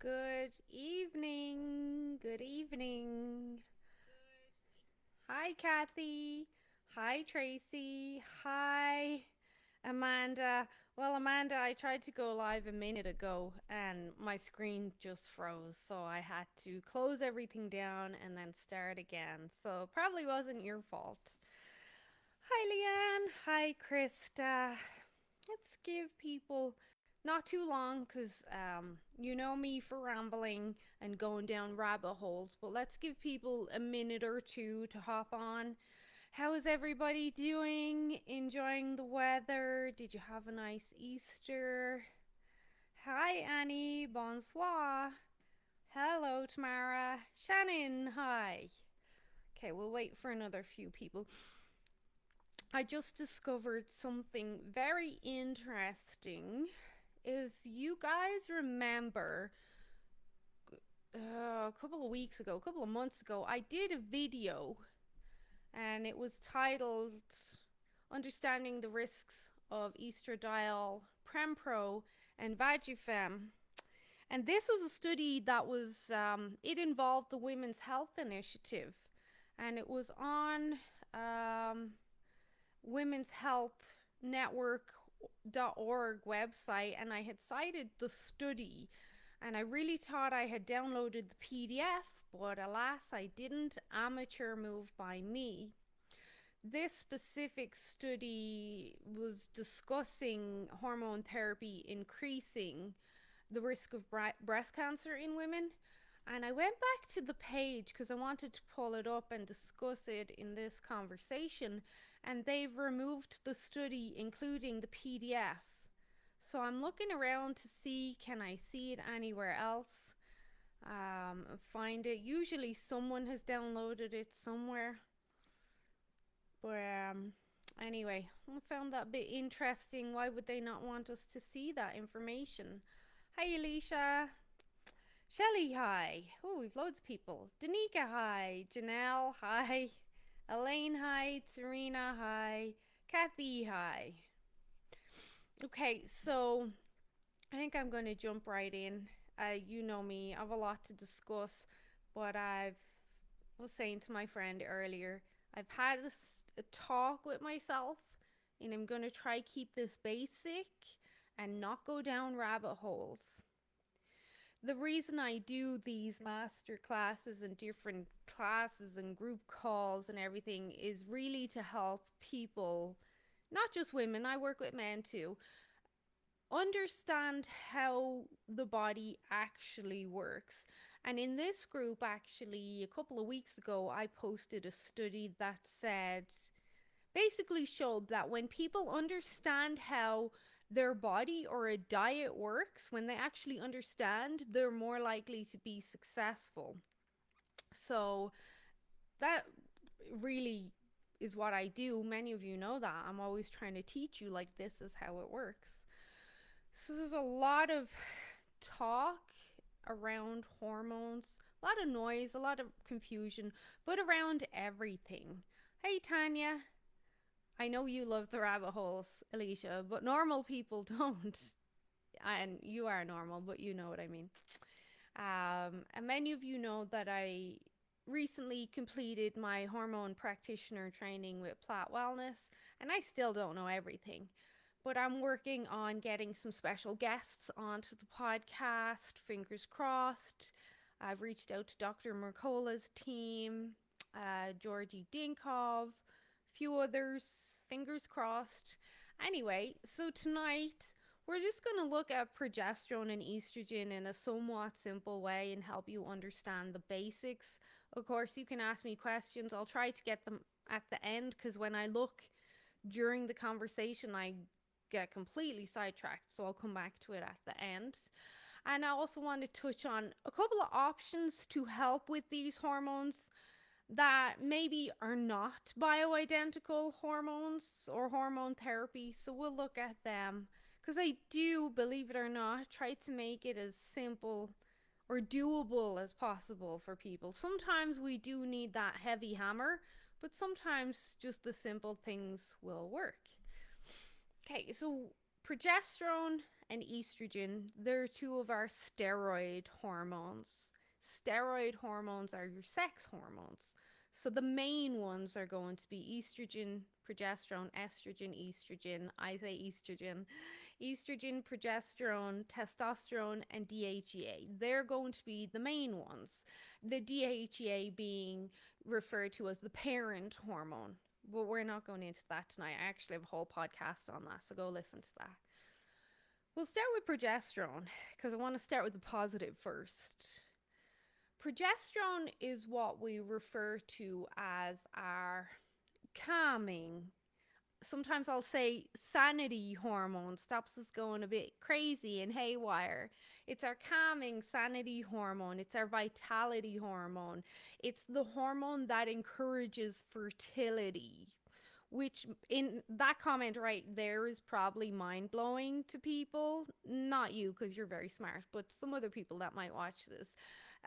Good evening. Good evening. Hi, Kathy. Hi, Tracy. Hi, Amanda. Well, Amanda, I tried to go live a minute ago and my screen just froze, so I had to close everything down and then start again. So it probably wasn't your fault. Hi, Leanne. Hi, Krista. Let's give people not too long because you know me for rambling and going down rabbit holes, but let's give people a minute or two to hop on. How is everybody doing? Enjoying the weather? Did you have a nice Easter? Hi, Annie. Bonsoir. Hello, Tamara. Shannon, hi. Okay, we'll wait for another few people. I just discovered something very interesting. If you guys remember, a couple of weeks ago, a couple of months ago, I did a video and it was titled Understanding the Risks of Estradiol, Prempro, and Vagifem. And this was a study that it involved the Women's Health Initiative. And it was on Women's Health Network.org website, and I had cited the study, and I really thought I had downloaded the PDF, but alas, I didn't. Amateur move by me. This specific study was discussing hormone therapy increasing the risk of breast cancer in women. And I went back to the page because I wanted to pull it up and discuss it in this conversation. And they've removed the study, including the PDF. So I'm looking around to see, can I see it anywhere else? Find it. Usually someone has downloaded it somewhere. But anyway, I found that a bit interesting. Why would they not want us to see that information? Hi, Alicia. Shelly, hi. Oh, we've loads of people. Danica, hi. Janelle, hi. Elaine, hi. Serena, hi. Kathy, hi. Okay, so I think I'm going to jump right in. You know me, I have a lot to discuss, but was saying to my friend earlier, I've had a talk with myself, and I'm going to try keep this basic and not go down rabbit holes. The reason I do these master classes and different classes and group calls and everything is really to help people, not just women, I work with men too, understand how the body actually works. And in this group, actually, a couple of weeks ago, I posted a study that basically showed that when people understand how their body or a diet works, when they actually understand, they're more likely to be successful. So that really is what I do. Many of you know that. I'm always trying to teach you, like, this is how it works. So there's a lot of talk around hormones, a lot of noise, a lot of confusion, but around everything. Hey, Tanya. I know you love the rabbit holes, Alicia, but normal people don't. And you are normal, but you know what I mean. And many of you know that I recently completed my hormone practitioner training with Platt Wellness, and I still don't know everything. But I'm working on getting some special guests onto the podcast, fingers crossed. I've reached out to Dr. Mercola's team, Georgie Dinkov, few others, fingers crossed. Anyway, so tonight we're just going to look at progesterone and estrogen in a somewhat simple way and help you understand the basics. Of course, you can ask me questions. I'll try to get them at the end because when I look during the conversation, I get completely sidetracked. So I'll come back to it at the end. And I also want to touch on a couple of options to help with these hormones that maybe are not bioidentical hormones or hormone therapy. So we'll look at them because I do, believe it or not, try to make it as simple or doable as possible for people. Sometimes we do need that heavy hammer, but sometimes just the simple things will work. Okay, so Progesterone and estrogen, they're two of our steroid hormones. Steroid hormones are your sex hormones. So the main ones are going to be estrogen, progesterone, estrogen, estrogen. I say estrogen. Estrogen, progesterone, testosterone, and DHEA. They're going to be the main ones. The DHEA being referred to as the parent hormone. But we're not going into that tonight. I actually have a whole podcast on that, so go listen to that. We'll start with progesterone because I want to start with the positive first. Progesterone is what we refer to as our calming, sometimes I'll say sanity hormone, stops us going a bit crazy and haywire. It's our calming sanity hormone. It's our vitality hormone. It's the hormone that encourages fertility, which in that comment right there is probably mind blowing to people. Not you, because you're very smart, but some other people that might watch this.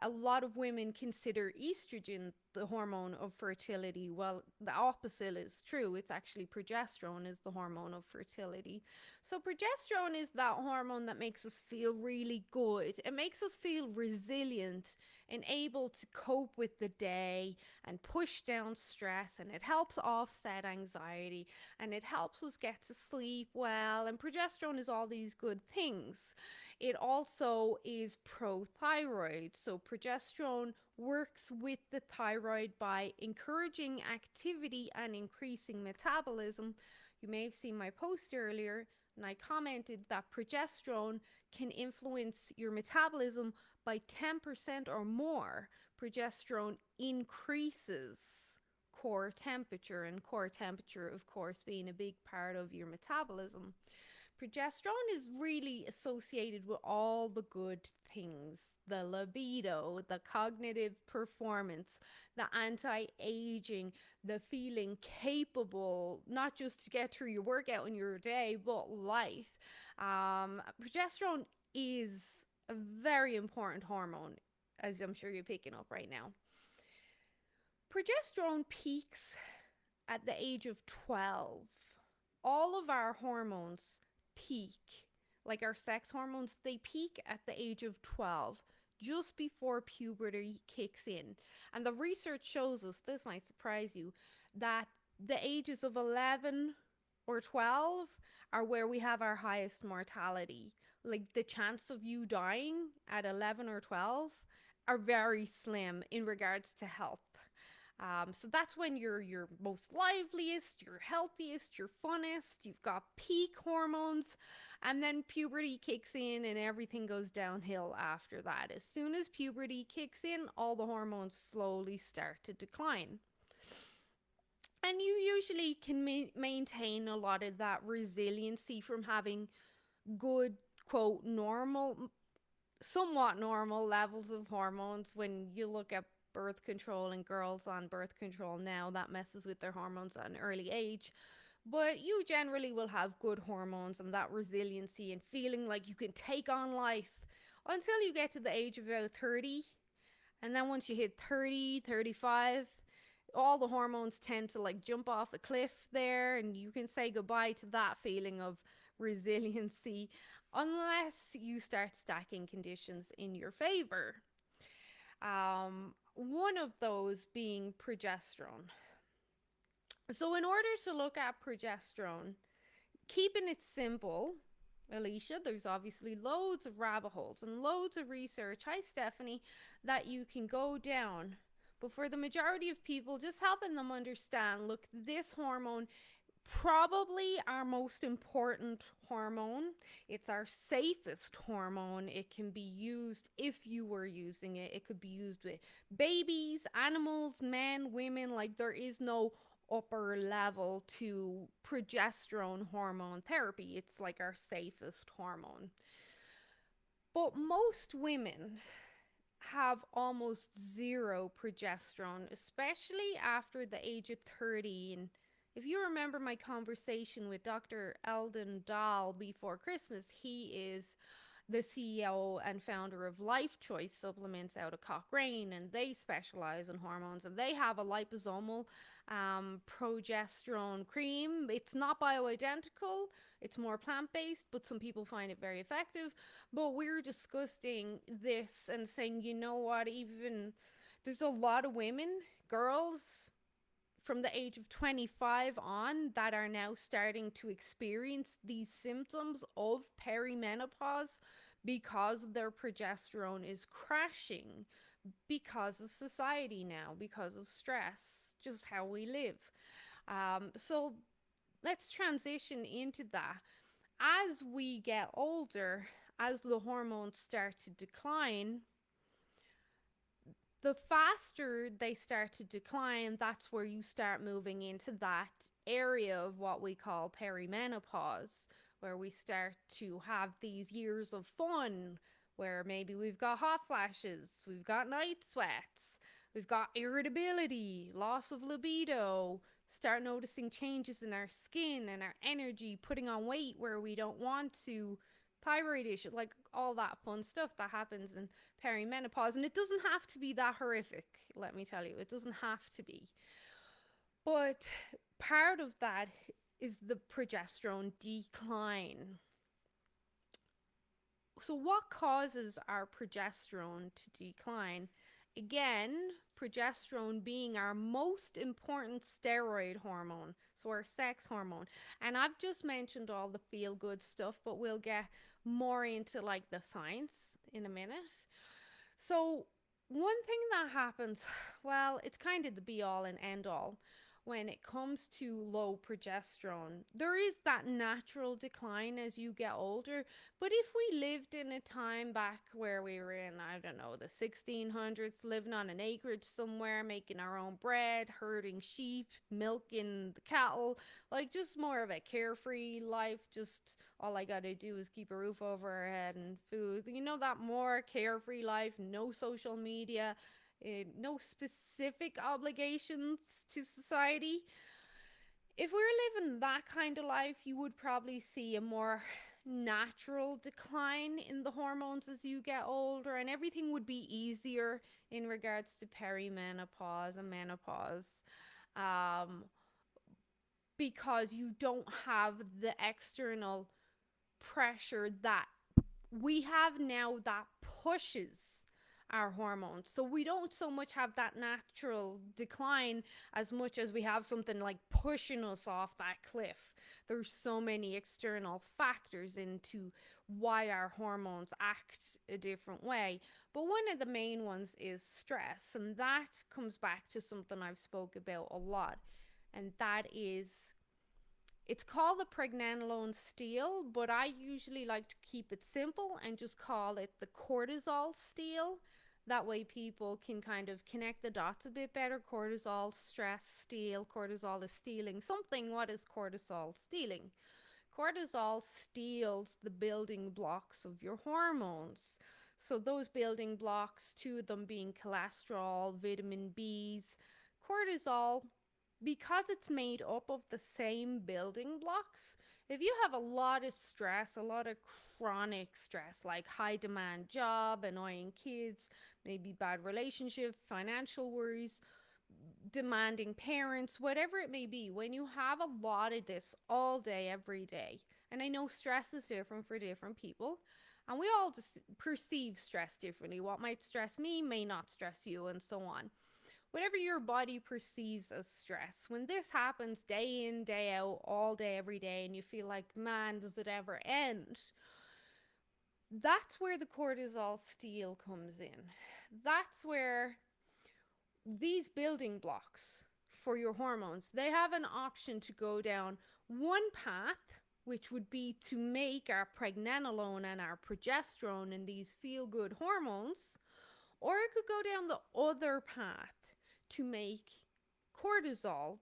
A lot of women consider estrogen the hormone of fertility. Well, the opposite is true. It's actually progesterone is the hormone of fertility. So progesterone is that hormone that makes us feel really good. It makes us feel resilient and able to cope with the day and push down stress, and it helps offset anxiety, and it helps us get to sleep well, and progesterone is all these good things. It also is pro-thyroid. So progesterone works with the thyroid by encouraging activity and increasing metabolism. You may have seen my post earlier, and I commented that progesterone can influence your metabolism by 10% or more. Progesterone increases core temperature, and core temperature, of course, being a big part of your metabolism. Progesterone is really associated with all the good things: the libido, the cognitive performance, the anti aging, the feeling capable, not just to get through your workout in your day, but life. Progesterone is a very important hormone, as I'm sure you're picking up right now. Progesterone peaks at the age of 12. All of our hormones peak, like our sex hormones, they peak at the age of 12, just before puberty kicks in. And the research shows us, this might surprise you, that the ages of 11 or 12 are where we have our highest mortality. Like the chance of you dying at 11 or 12 are very slim in regards to health. So that's when you're your most liveliest, your healthiest, your funnest. You've got peak hormones, and then puberty kicks in and everything goes downhill after that. As soon as puberty kicks in, all the hormones slowly start to decline. And you usually can maintain a lot of that resiliency from having good, quote, normal, somewhat normal levels of hormones. When you look at birth control and girls on birth control now, that messes with their hormones at an early age. But you generally will have good hormones and that resiliency and feeling like you can take on life until you get to the age of about 30. And then once you hit 30, 35, all the hormones tend to like jump off a cliff there, and you can say goodbye to that feeling of resiliency unless you start stacking conditions in your favor. One of those being progesterone. So in order to look at progesterone, keeping it simple, Alicia, there's obviously loads of rabbit holes and loads of research, hi Stephanie, that you can go down. But for the majority of people, just helping them understand, look, this hormone, probably our most important hormone. It's our safest hormone. It can be used, if you were using it, it could be used with babies, animals, men, women. Like there is no upper level to progesterone hormone therapy. It's like our safest hormone. But most women have almost zero progesterone, especially after the age of 30. And if you remember my conversation with Dr. Eldon Dahl before Christmas, he is the CEO and founder of Life Choice Supplements out of Cochrane, and they specialize in hormones, and they have a liposomal progesterone cream. It's not bioidentical, it's more plant based, but some people find it very effective. But we're discussing this and saying, you know what, even there's a lot of women, girls from the age of 25 on that are now starting to experience these symptoms of perimenopause because their progesterone is crashing because of society now, because of stress, just how we live. So let's transition into that. As we get older, as the hormones start to decline, the faster they start to decline, that's where you start moving into that area of what we call perimenopause, where we start to have these years of fun, where maybe we've got hot flashes, we've got night sweats, we've got irritability, loss of libido, start noticing changes in our skin and our energy, putting on weight where we don't want to, thyroid issue, like all that fun stuff that happens in perimenopause. And it doesn't have to be that horrific, let me tell you. It doesn't have to be. But part of that is the progesterone decline. So, what causes our progesterone to decline? Again, progesterone being our most important steroid hormone, so our sex hormone. And I've just mentioned all the feel good stuff, but we'll get more into like the science in a minute. So, one thing that happens, well, it's kind of the be all and end all when it comes to low progesterone. There is that natural decline as you get older, but if we lived in a time back where we were in, I don't know, the 1600s, living on an acreage somewhere, making our own bread, herding sheep, milking the cattle, like just more of a carefree life, just all I gotta do is keep a roof over our head and food. You know, that more carefree life, no social media, no specific obligations to society. If we were living that kind of life, you would probably see a more natural decline in the hormones as you get older, and everything would be easier in regards to perimenopause and menopause. Um, because you don't have the external pressure that we have now that pushes our hormones. So we don't so much have that natural decline as much as we have something like pushing us off that cliff. There's so many external factors into why our hormones act a different way. But one of the main ones is stress, and that comes back to something I've spoke about a lot, and that is, it's called the pregnenolone steal, but I usually like to keep it simple and just call it the cortisol steal. That way people can kind of connect the dots a bit better. Cortisol, stress, steal. Cortisol is stealing something. What is cortisol stealing? Cortisol steals the building blocks of your hormones. So those building blocks, two of them being cholesterol, vitamin B's, cortisol, because it's made up of the same building blocks. If you have a lot of stress, a lot of chronic stress, like high demand job, annoying kids, maybe bad relationship, financial worries, demanding parents, whatever it may be, when you have a lot of this all day, every day, and I know stress is different for different people, and we all just perceive stress differently. What might stress me may not stress you, and so on. Whatever your body perceives as stress, when this happens day in, day out, all day, every day, and you feel like, man, does it ever end? That's where the cortisol steal comes in. That's where these building blocks for your hormones, they have an option to go down one path, which would be to make our pregnenolone and our progesterone and these feel good hormones, or it could go down the other path to make cortisol,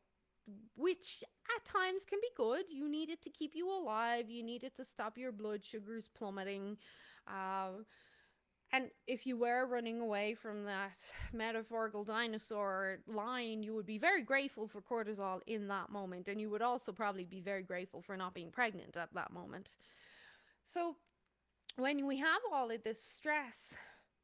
which at times can be good. You need it to keep you alive. You need it to stop your blood sugars plummeting. And if you were running away from that metaphorical dinosaur line, you would be very grateful for cortisol in that moment. And you would also probably be very grateful for not being pregnant at that moment. So when we have all of this stress,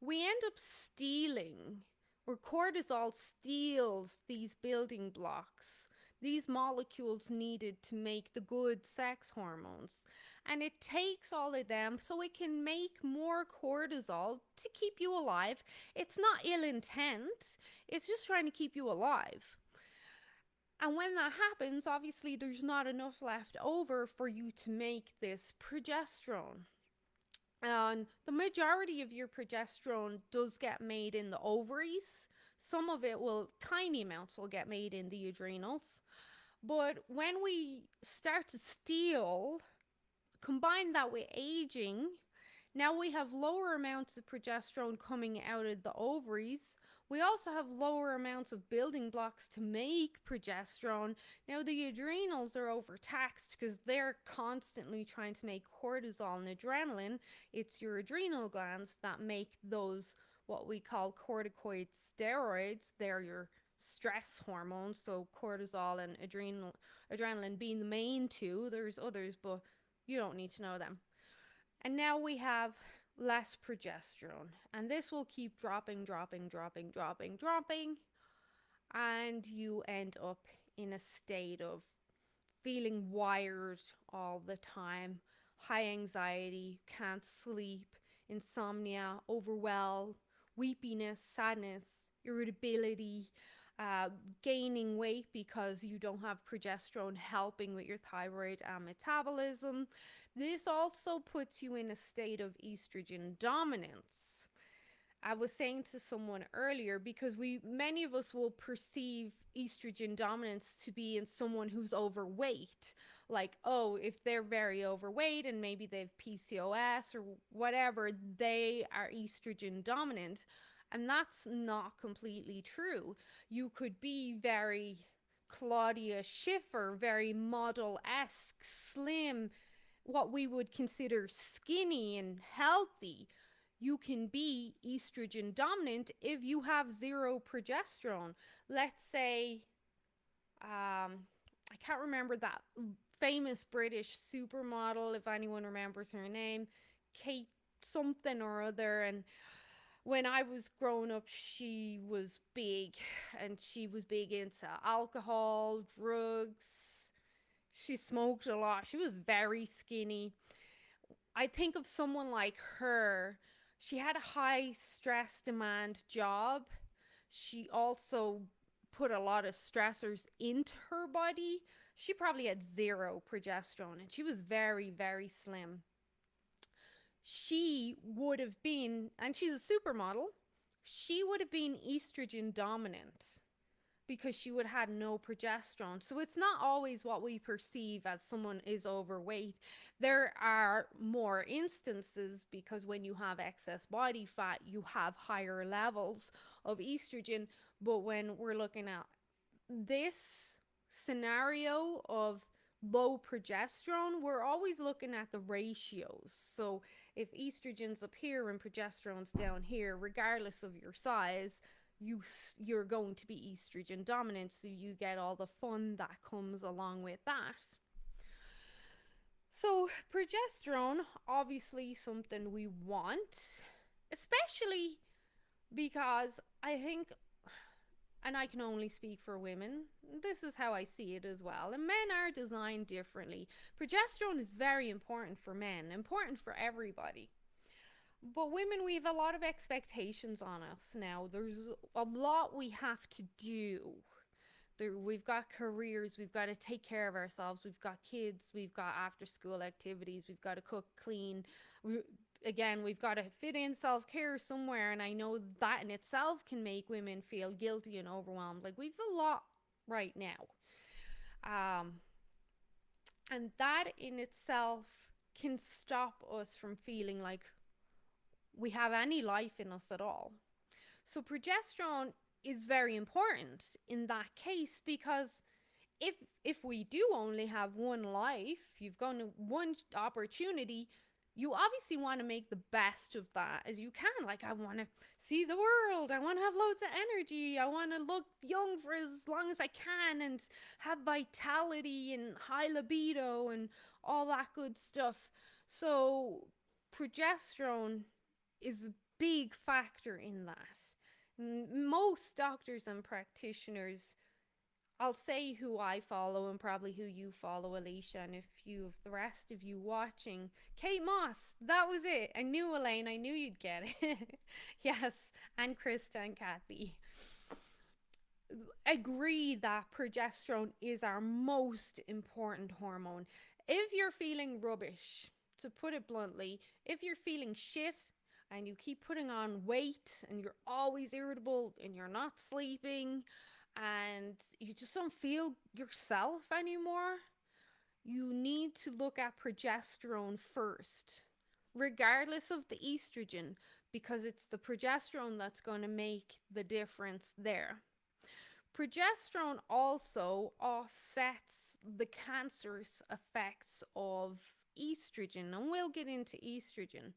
we end up stealing, or cortisol steals these building blocks, these molecules needed to make the good sex hormones. And it takes all of them so it can make more cortisol to keep you alive. It's not ill intent, it's just trying to keep you alive. And when that happens, obviously, there's not enough left over for you to make this progesterone. And the majority of your progesterone does get made in the ovaries. Some of it will, tiny amounts will get made in the adrenals. But when we start to steal, combine that with aging, now we have lower amounts of progesterone coming out of the ovaries. We also have lower amounts of building blocks to make progesterone. Now, the adrenals are overtaxed because they're constantly trying to make cortisol and adrenaline. It's your adrenal glands that make those, what we call corticoid steroids. They're your stress hormones, so cortisol and adrenaline being the main two. There's others, but you don't need to know them. And now we have less progesterone. And this will keep dropping, dropping, dropping, dropping, dropping. And you end up in a state of feeling wired all the time, high anxiety, can't sleep, insomnia, overwhelm, weepiness, sadness, irritability, gaining weight because you don't have progesterone helping with your thyroid metabolism. This also puts you in a state of estrogen dominance. I was saying to someone earlier, because many of us will perceive estrogen dominance to be in someone who's overweight. Like, oh, if they're very overweight and maybe they've PCOS or whatever, they are estrogen dominant. And that's not completely true. You could be very Claudia Schiffer, very model-esque, slim, what we would consider skinny and healthy. You can be estrogen dominant if you have zero progesterone. Let's say, I can't remember that famous British supermodel, if anyone remembers her name, Kate something or other. And when I was growing up, she was big, and she was big into alcohol, drugs. She smoked a lot. She was very skinny. I think of someone like her. She had a high stress demand job. She also put a lot of stressors into her body. She probably had zero progesterone, and she was very, very slim. She would have been, and she's a supermodel, she would have been estrogen dominant because she would have had no progesterone. So it's not always what we perceive as someone is overweight. There are more instances because when you have excess body fat, you have higher levels of estrogen. But when we're looking at this scenario of low progesterone, we're always looking at the ratios. So if estrogen's up here and progesterone's down here, regardless of your size, you're going to be estrogen dominant, so you get all the fun that comes along with that. So progesterone, obviously something we want, especially because I think, and I can only speak for women, this is how I see it as well, and men are designed differently. Progesterone is very important for men, important for everybody. But women, we have a lot of expectations on us now. There's a lot we have to do. We've got careers, we've got to take care of ourselves, we've got kids, we've got after school activities, we've got to cook, clean. Again, we've got to fit in self-care somewhere, and I know that in itself can make women feel guilty and overwhelmed. Like, we've a lot right now. And that in itself can stop us from feeling like we have any life in us at all. So progesterone is very important in that case, because if we do only have one life, you've got one opportunity, you obviously want to make the best of that as you can. Like, I want to see the world, I want to have loads of energy, I want to look young for as long as I can and have vitality and high libido and all that good stuff. So progesterone is a big factor in that. Most doctors and practitioners, I'll say who I follow and probably who you follow, Alicia, and a few of the rest of you watching. Kate Moss, that was it. I knew, Elaine, I knew you'd get it. Yes, and Krista and Kathy agree that progesterone is our most important hormone. If you're feeling rubbish, to put it bluntly, if you're feeling shit and you keep putting on weight and you're always irritable and you're not sleeping and you just don't feel yourself anymore, you need to look at progesterone first, regardless of the estrogen, because it's the progesterone that's going to make the difference there. Progesterone also offsets the cancerous effects of estrogen, and we'll get into estrogen.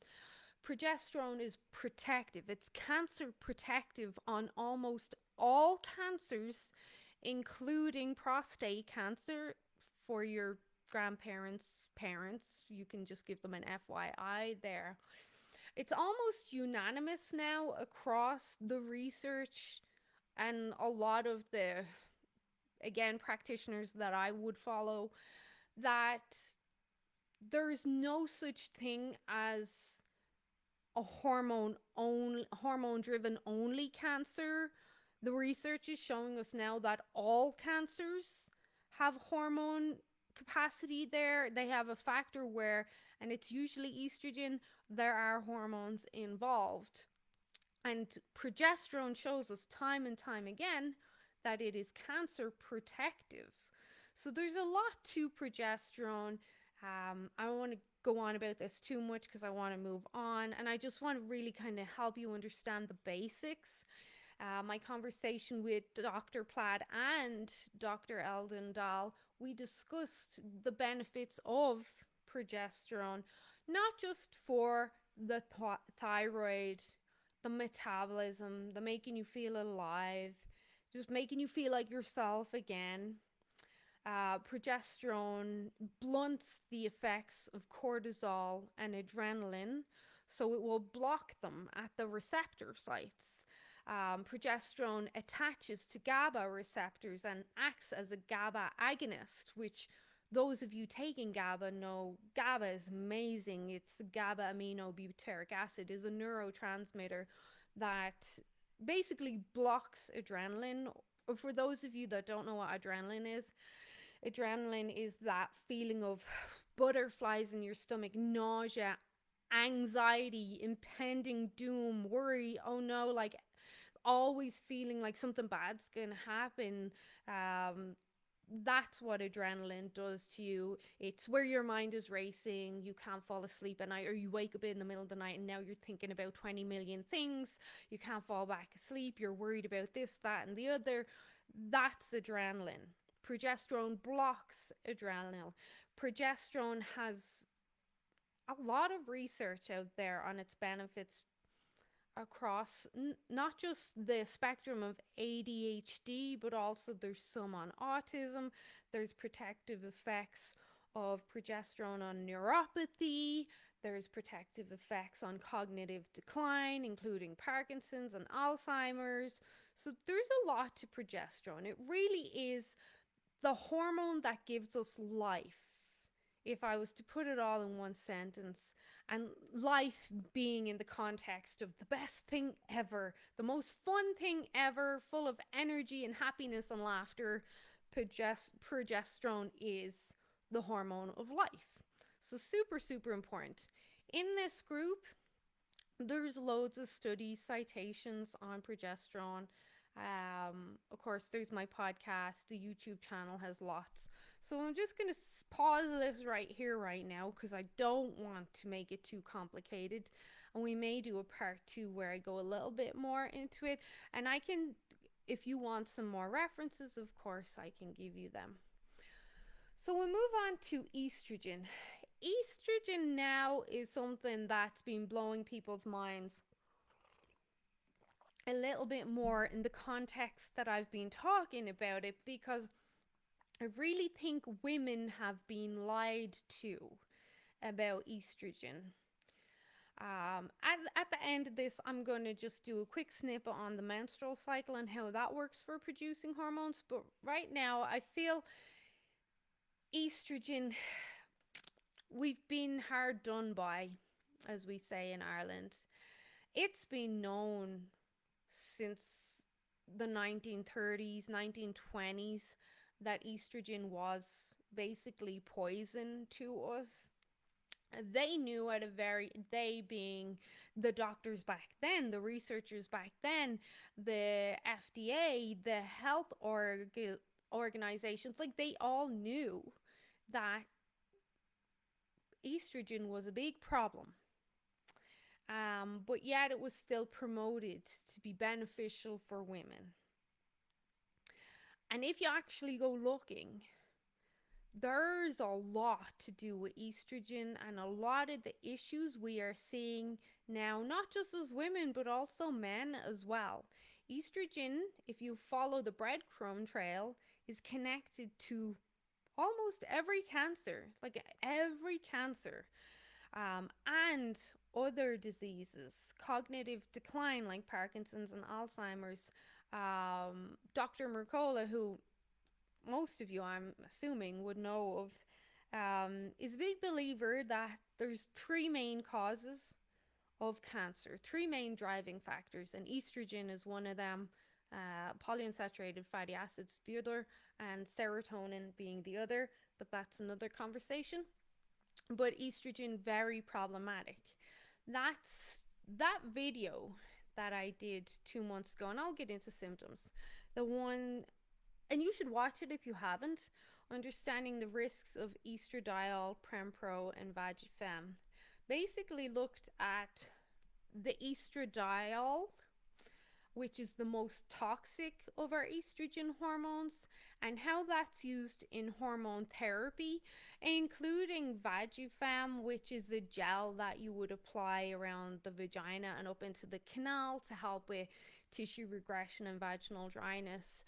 Progesterone is protective, it's cancer protective on almost all cancers, including prostate cancer. For your grandparents' parents, you can just give them an FYI there. It's almost unanimous now across the research and a lot of the, again, practitioners that I would follow, that there's no such thing as a hormone driven only cancer. The research is showing us now that all cancers have hormone capacity there. They have a factor where, and it's usually estrogen, there are hormones involved. And progesterone shows us time and time again that it is cancer protective. So there's a lot to progesterone. I don't want to go on about this too much because I want to move on. And I just want to really kind of help you understand the basics. My conversation with Dr. Plaid and Dr. Eldon Dahl, we discussed the benefits of progesterone, not just for the thyroid, the metabolism, the making you feel alive, just making you feel like yourself again. Progesterone blunts the effects of cortisol and adrenaline, so it will block them at the receptor sites. Progesterone attaches to GABA receptors and acts as a GABA agonist, which those of you taking GABA know GABA is amazing. It's GABA aminobutyric acid, is a neurotransmitter that basically blocks adrenaline. For those of you that don't know what adrenaline is that feeling of butterflies in your stomach, nausea, anxiety, impending doom, worry, oh no, like always feeling like something bad's gonna happen. That's what adrenaline does to you. It's where your mind is racing, you can't fall asleep at night, or you wake up in the middle of the night and now you're thinking about 20 million things. You can't fall back asleep, you're worried about this, that, and the other. That's adrenaline. Progesterone blocks adrenaline. Progesterone has a lot of research out there on its benefits across not just the spectrum of ADHD, but also there's some on autism. There's protective effects of progesterone on neuropathy. There's protective effects on cognitive decline, including Parkinson's and Alzheimer's. So there's a lot to progesterone. It really is the hormone that gives us life, if I was to put it all in one sentence. And life being in the context of the best thing ever, the most fun thing ever, full of energy and happiness and laughter. Progesterone is the hormone of life. So super, super important. In this group, there's loads of studies, citations on progesterone. Of course, there's my podcast. The YouTube channel has lots. So I'm just going to pause this right here, right now, because I don't want to make it too complicated. And we may do a part 2 where I go a little bit more into it. And I can, if you want some more references, of course, I can give you them. So we'll move on to estrogen. Estrogen now is something that's been blowing people's minds a little bit more in the context that I've been talking about it, because I really think women have been lied to about estrogen. At the end of this, I'm going to just do a quick snippet on the menstrual cycle and how that works for producing hormones. But right now, I feel estrogen, we've been hard done by, as we say in Ireland. It's been known since the 1930s, 1920s that estrogen was basically poison to us. They knew at a very, they being the doctors back then, the researchers back then, the FDA, the health organizations, like they all knew that estrogen was a big problem. But yet it was still promoted to be beneficial for women. And if you actually go looking, there's a lot to do with estrogen and a lot of the issues we are seeing now, not just as women, but also men as well. Estrogen, if you follow the breadcrumb trail, is connected to almost every cancer, like every cancer, and other diseases, cognitive decline like Parkinson's and Alzheimer's. Dr. Mercola, who most of you, I'm assuming, would know of, is a big believer that there's three main causes of cancer, three main driving factors, and estrogen is one of them, polyunsaturated fatty acids the other, and serotonin being the other, but that's another conversation. But estrogen, very problematic. That's that video that I did 2 months ago, and I'll get into symptoms. The one, and you should watch it if you haven't, understanding the risks of estradiol, Prempro, and Vagifem. Basically looked at the estradiol, which is the most toxic of our estrogen hormones, and how that's used in hormone therapy, including Vagifem, which is a gel that you would apply around the vagina and up into the canal to help with tissue regression and vaginal dryness.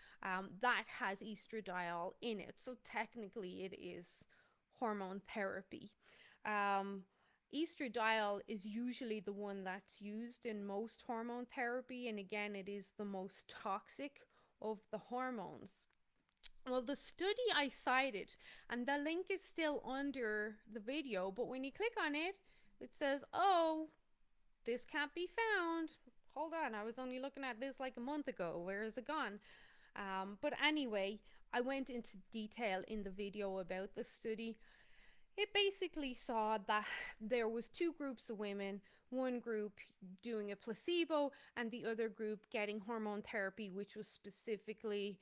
That has estradiol in it, so technically it is hormone therapy. Um, Estradiol is usually the one that's used in most hormone therapy, and again, it is the most toxic of the hormones. Well, the study I cited, and the link is still under the video, but when you click on it, it says, oh, this can't be found. Hold on, I was only looking at this like a month ago. Where is it gone? But anyway, I went into detail in the video about the study. It basically saw that there was two groups of women, one group doing a placebo and the other group getting hormone therapy, which was specifically,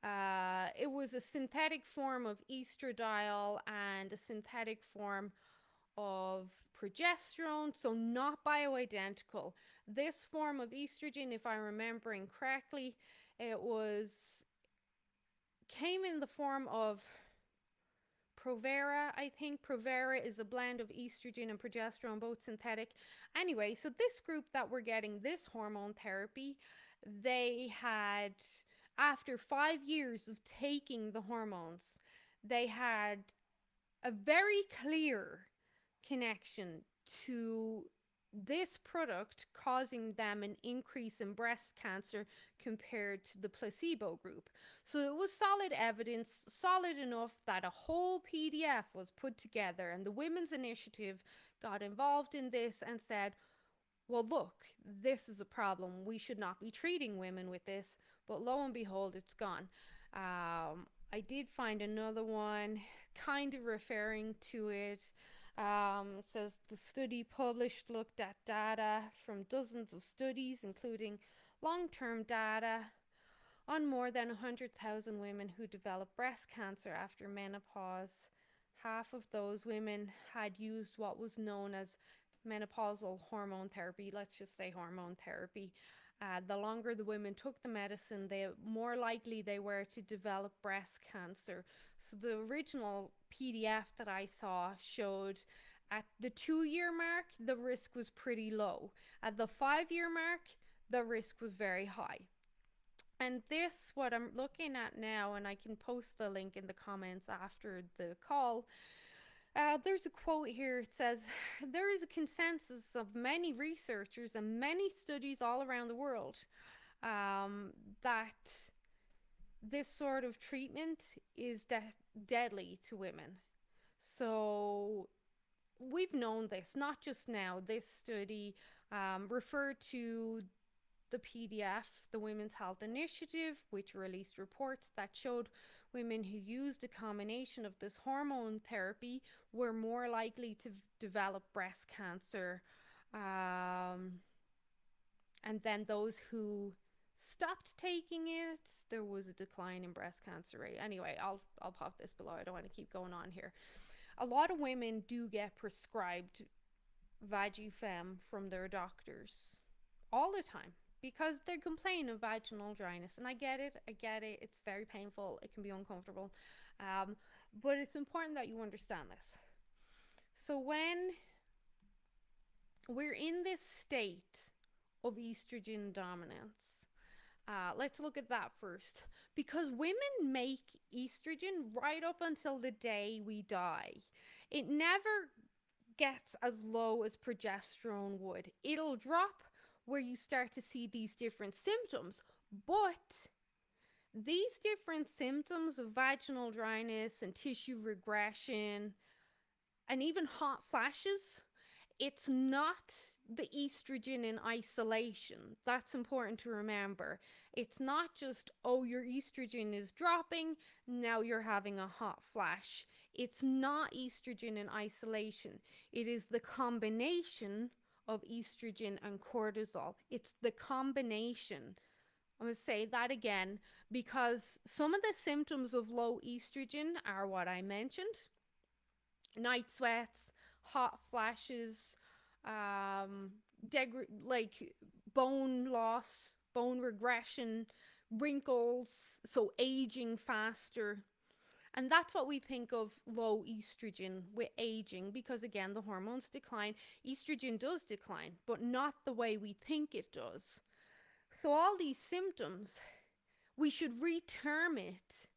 it was a synthetic form of estradiol and a synthetic form of progesterone, so not bioidentical. This form of estrogen, if I'm remembering correctly, it was came in the form of Provera, I think. Provera is a blend of estrogen and progesterone, both synthetic. Anyway, so this group that were getting this hormone therapy, they had, after 5 years of taking the hormones, they had a very clear connection to this product causing them an increase in breast cancer compared to the placebo group. So it was solid evidence, solid enough that a whole PDF was put together, and the Women's Initiative got involved in this and said, well, look, this is a problem. We should not be treating women with this. But lo and behold, it's gone. I did find another one kind of referring to it. It says the study published looked at data from dozens of studies, including long-term data on more than 100,000 women who developed breast cancer after menopause. Half of those women had used what was known as menopausal hormone therapy. Let's just say hormone therapy. The longer the women took the medicine, the more likely they were to develop breast cancer. So the original PDF that I saw showed at the 2 year mark, the risk was pretty low. At the 5 year mark, the risk was very high. And this, what I'm looking at now, and I can post the link in the comments after the call, There's a quote here. It says, there is a consensus of many researchers and many studies all around the world that this sort of treatment is deadly to women. So we've known this, not just now. This study referred to the PDF, the Women's Health Initiative, which released reports that showed women who used a combination of this hormone therapy were more likely to develop breast cancer. Um, and then those who stopped taking it, there was a decline in breast cancer rate. Anyway, I'll pop this below. I don't want to keep going on here. A lot of women do get prescribed Vagifem from their doctors all the time because they complain of vaginal dryness. And I get it. It's very painful. It can be uncomfortable. But it's important that you understand this. So when we're in this state of estrogen dominance, let's look at that first. Because women make estrogen right up until the day we die. It never gets as low as progesterone would. It'll drop where you start to see these different symptoms, but these different symptoms of vaginal dryness and tissue regression and even hot flashes, it's not the estrogen in isolation. That's important to remember. It's not just, oh, your estrogen is dropping, now you're having a hot flash. It's not estrogen in isolation. It is the combination of estrogen and cortisol. It's the combination. I'm going to say that again because some of the symptoms of low estrogen are what I mentioned: night sweats, hot flashes, like bone loss, bone regression, wrinkles, so aging faster. And that's what we think of low estrogen with aging, because again, the hormones decline. Estrogen does decline, but not the way we think it does. So all these symptoms, we should reterm it.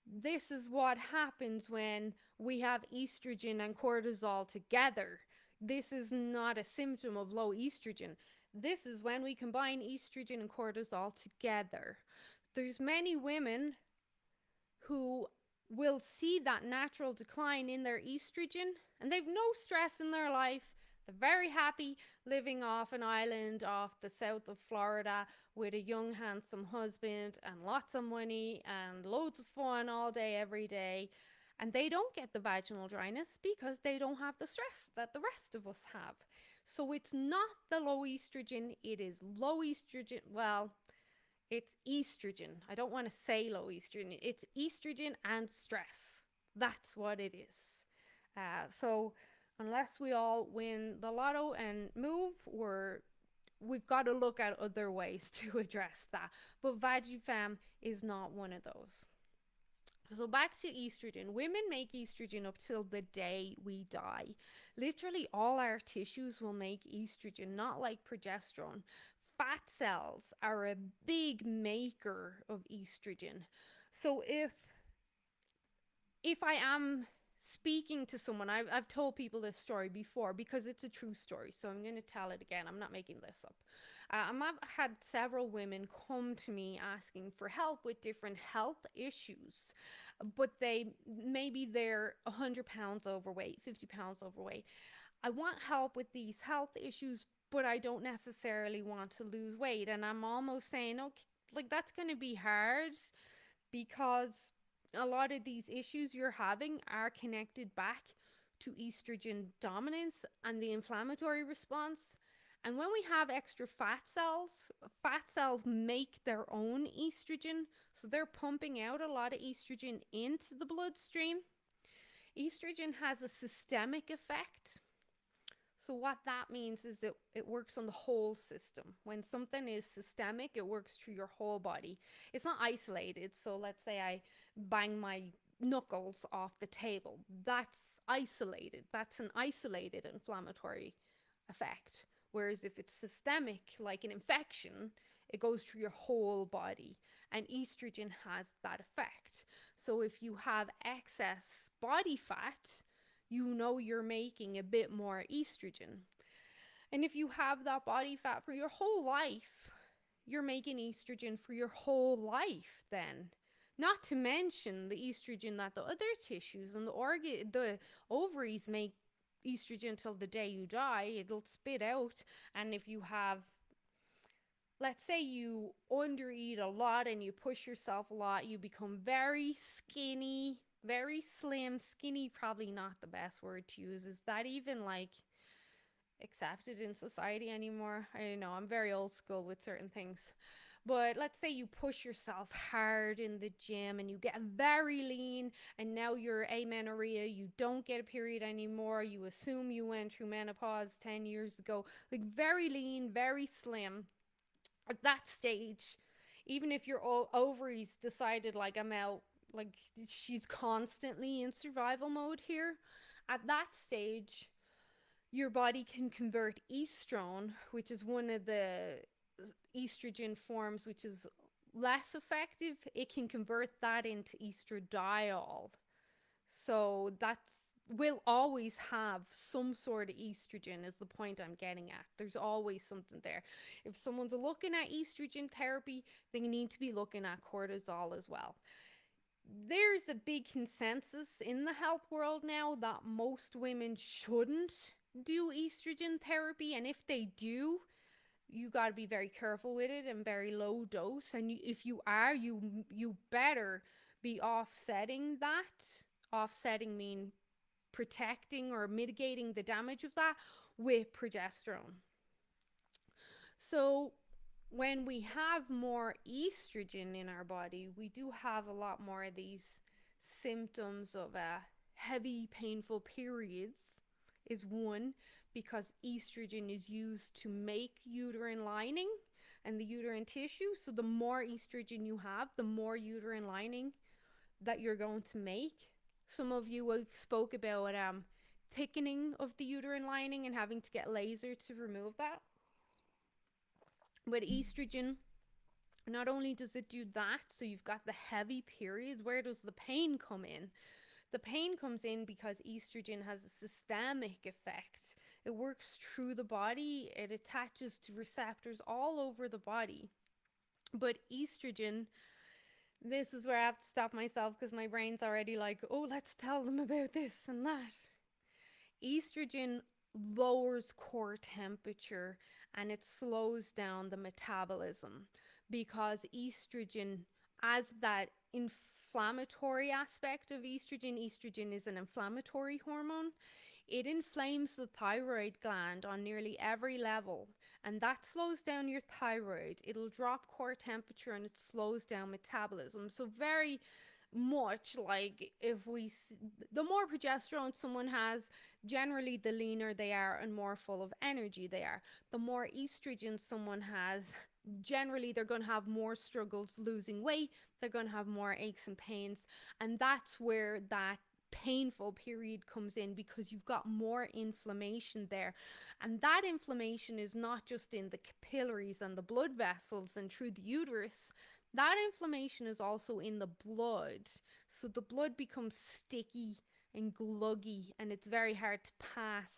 This is what happens when we have estrogen and cortisol together. This is not a symptom of low estrogen. This is when we combine estrogen and cortisol together. There's many women who will see that natural decline in their estrogen and they've no stress in their life. They're very happy living off an island off the south of Florida with a young, handsome husband and lots of money and loads of fun all day, every day. And they don't get the vaginal dryness because they don't have the stress that the rest of us have. So it's not the low estrogen, it is low estrogen. Well, it's estrogen. I don't want to say low estrogen. It's estrogen and stress. That's what it is. So unless we all win the lotto and move, we've got to look at other ways to address that. But Vagifem is not one of those. So back to estrogen. Women make estrogen up till the day we die. Literally all our tissues will make estrogen, not like progesterone. Fat cells are a big maker of estrogen. So if I am speaking to someone, I've told people this story before because it's a true story, so I'm going to tell it again. I'm not making this up. I've had several women come to me asking for help with different health issues, but maybe they're 100 pounds overweight, 50 pounds overweight. I want help with these health issues, but I don't necessarily want to lose weight. And I'm almost saying, okay, like that's going to be hard because a lot of these issues you're having are connected back to estrogen dominance and the inflammatory response. And when we have extra fat cells make their own estrogen. So they're pumping out a lot of estrogen into the bloodstream. Estrogen has a systemic effect. So what that means is that it works on the whole system. When something is systemic, it works through your whole body. It's not isolated. So let's say I bang my knuckles off the table. That's isolated. That's an isolated inflammatory effect. Whereas if it's systemic, like an infection, it goes through your whole body. And estrogen has that effect. So if you have excess body fat, you know you're making a bit more estrogen. And if you have that body fat for your whole life, you're making estrogen for your whole life then. Not to mention the estrogen that the other tissues and the ovaries make estrogen till the day you die. It'll spit out. And if you have, let's say you undereat a lot and you push yourself a lot, you become very skinny, very slim. Skinny, probably not the best word to use. Is that even like accepted in society anymore? I don't know. I'm very old school with certain things. But let's say you push yourself hard in the gym and you get very lean, and now you're amenorrhea, you don't get a period anymore, you assume you went through menopause 10 years ago, like very lean, very slim. At that stage, even if your ovaries decided, like, I'm out, like, she's constantly in survival mode here, at that stage, your body can convert estrone, which is one of the estrogen forms, which is less effective. It can convert that into estradiol. So that's will always have some sort of estrogen, is the point I'm getting at. There's always something there. If someone's looking at estrogen therapy, they need to be looking at cortisol as well. There's a big consensus in the health world now that most women shouldn't do estrogen therapy, and if they do, you got to be very careful with it and very low dose. And if you are, you better be offsetting that. Offsetting mean protecting or mitigating the damage of that with progesterone. So when we have more estrogen in our body, we do have a lot more of these symptoms of heavy, painful periods, is one, because estrogen is used to make uterine lining and the uterine tissue. So the more estrogen you have, the more uterine lining that you're going to make. Some of you have spoke about thickening of the uterine lining and having to get laser to remove that. With estrogen, not only does it do that, so you've got the heavy periods, where does the pain come in? The pain comes in because estrogen has a systemic effect. It works through the body, it attaches to receptors all over the body. But estrogen, this is where I have to stop myself because my brain's already like, oh, let's tell them about this and that. Estrogen lowers core temperature and it slows down the metabolism, because estrogen, as that inflammatory aspect of estrogen is an inflammatory hormone. It inflames the thyroid gland on nearly every level, and that slows down your thyroid. It'll drop core temperature and it slows down metabolism. So very much like, the more progesterone someone has, generally the leaner they are and more full of energy they are. The more estrogen someone has, generally they're going to have more struggles losing weight, they're going to have more aches and pains, and that's where that painful period comes in, because you've got more inflammation there. And that inflammation is not just in the capillaries and the blood vessels and through the uterus. That inflammation is also in the blood. So the blood becomes sticky and gluggy and it's very hard to pass.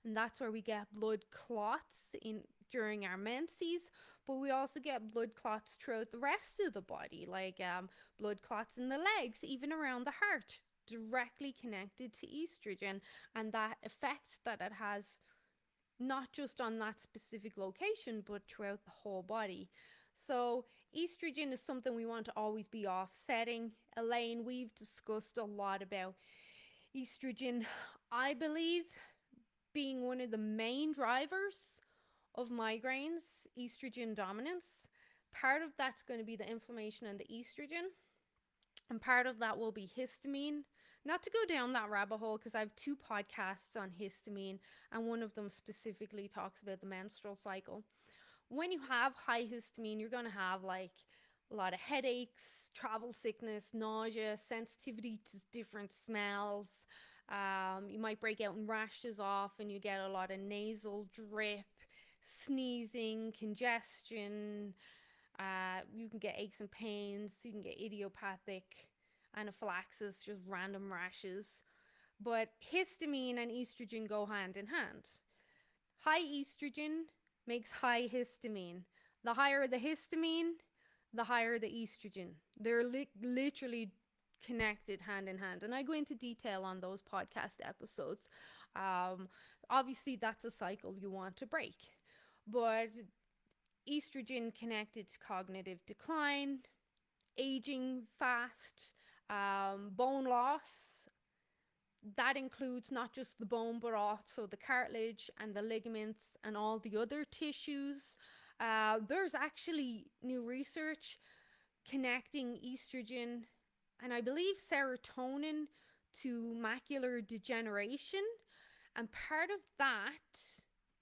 And that's where we get blood clots in during our menses, but we also get blood clots throughout the rest of the body, like blood clots in the legs, even around the heart, directly connected to estrogen and that effect that it has, not just on that specific location, but throughout the whole body. So estrogen is something we want to always be offsetting. Elaine, we've discussed a lot about estrogen, I believe, being one of the main drivers of migraines, estrogen dominance. Part of that's going to be the inflammation and the estrogen, and part of that will be histamine. Not to go down that rabbit hole, because I have 2 podcasts on histamine, and one of them specifically talks about the menstrual cycle. When you have high histamine, you're going to have like a lot of headaches, travel sickness, nausea, sensitivity to different smells. You might break out in rashes off, and you get a lot of nasal drip, sneezing, congestion. You can get aches and pains. You can get idiopathic anaphylaxis, just random rashes. But histamine and estrogen go hand in hand. High estrogen makes high histamine. The higher the histamine, the higher the estrogen. They're literally connected hand in hand. And I go into detail on those podcast episodes. Um, Obviously, that's a cycle you want to break. But estrogen connected to cognitive decline, aging fast, bone loss. That includes not just the bone, but also the cartilage and the ligaments and all the other tissues. There's actually new research connecting estrogen and I believe serotonin to macular degeneration. And part of that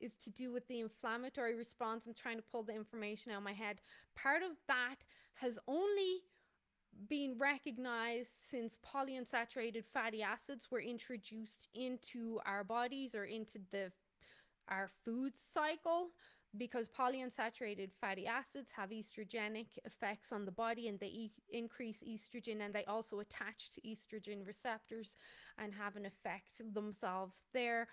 is to do with the inflammatory response. I'm trying to pull the information out of my head. Part of that has only been recognized since polyunsaturated fatty acids were introduced into our bodies or into our food cycle, because polyunsaturated fatty acids have estrogenic effects on the body, and they increase estrogen, and they also attach to estrogen receptors and have an effect themselves there.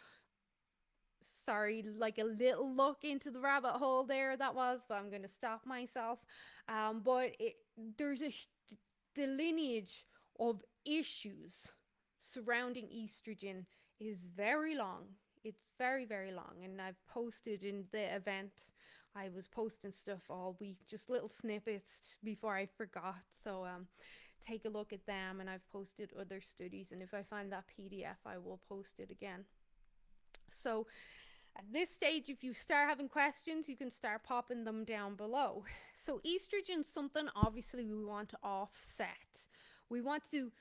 Sorry, like a little look into the rabbit hole there that was, but I'm going to stop myself. But there's the lineage of issues surrounding estrogen is very long. It's very, very long. And I've posted in the event, I was posting stuff all week, just little snippets before I forgot. So take a look at them. And I've posted other studies. And if I find that PDF, I will post it again. So at this stage, if you start having questions, you can start popping them down below. So estrogen is something obviously we want to offset. We want to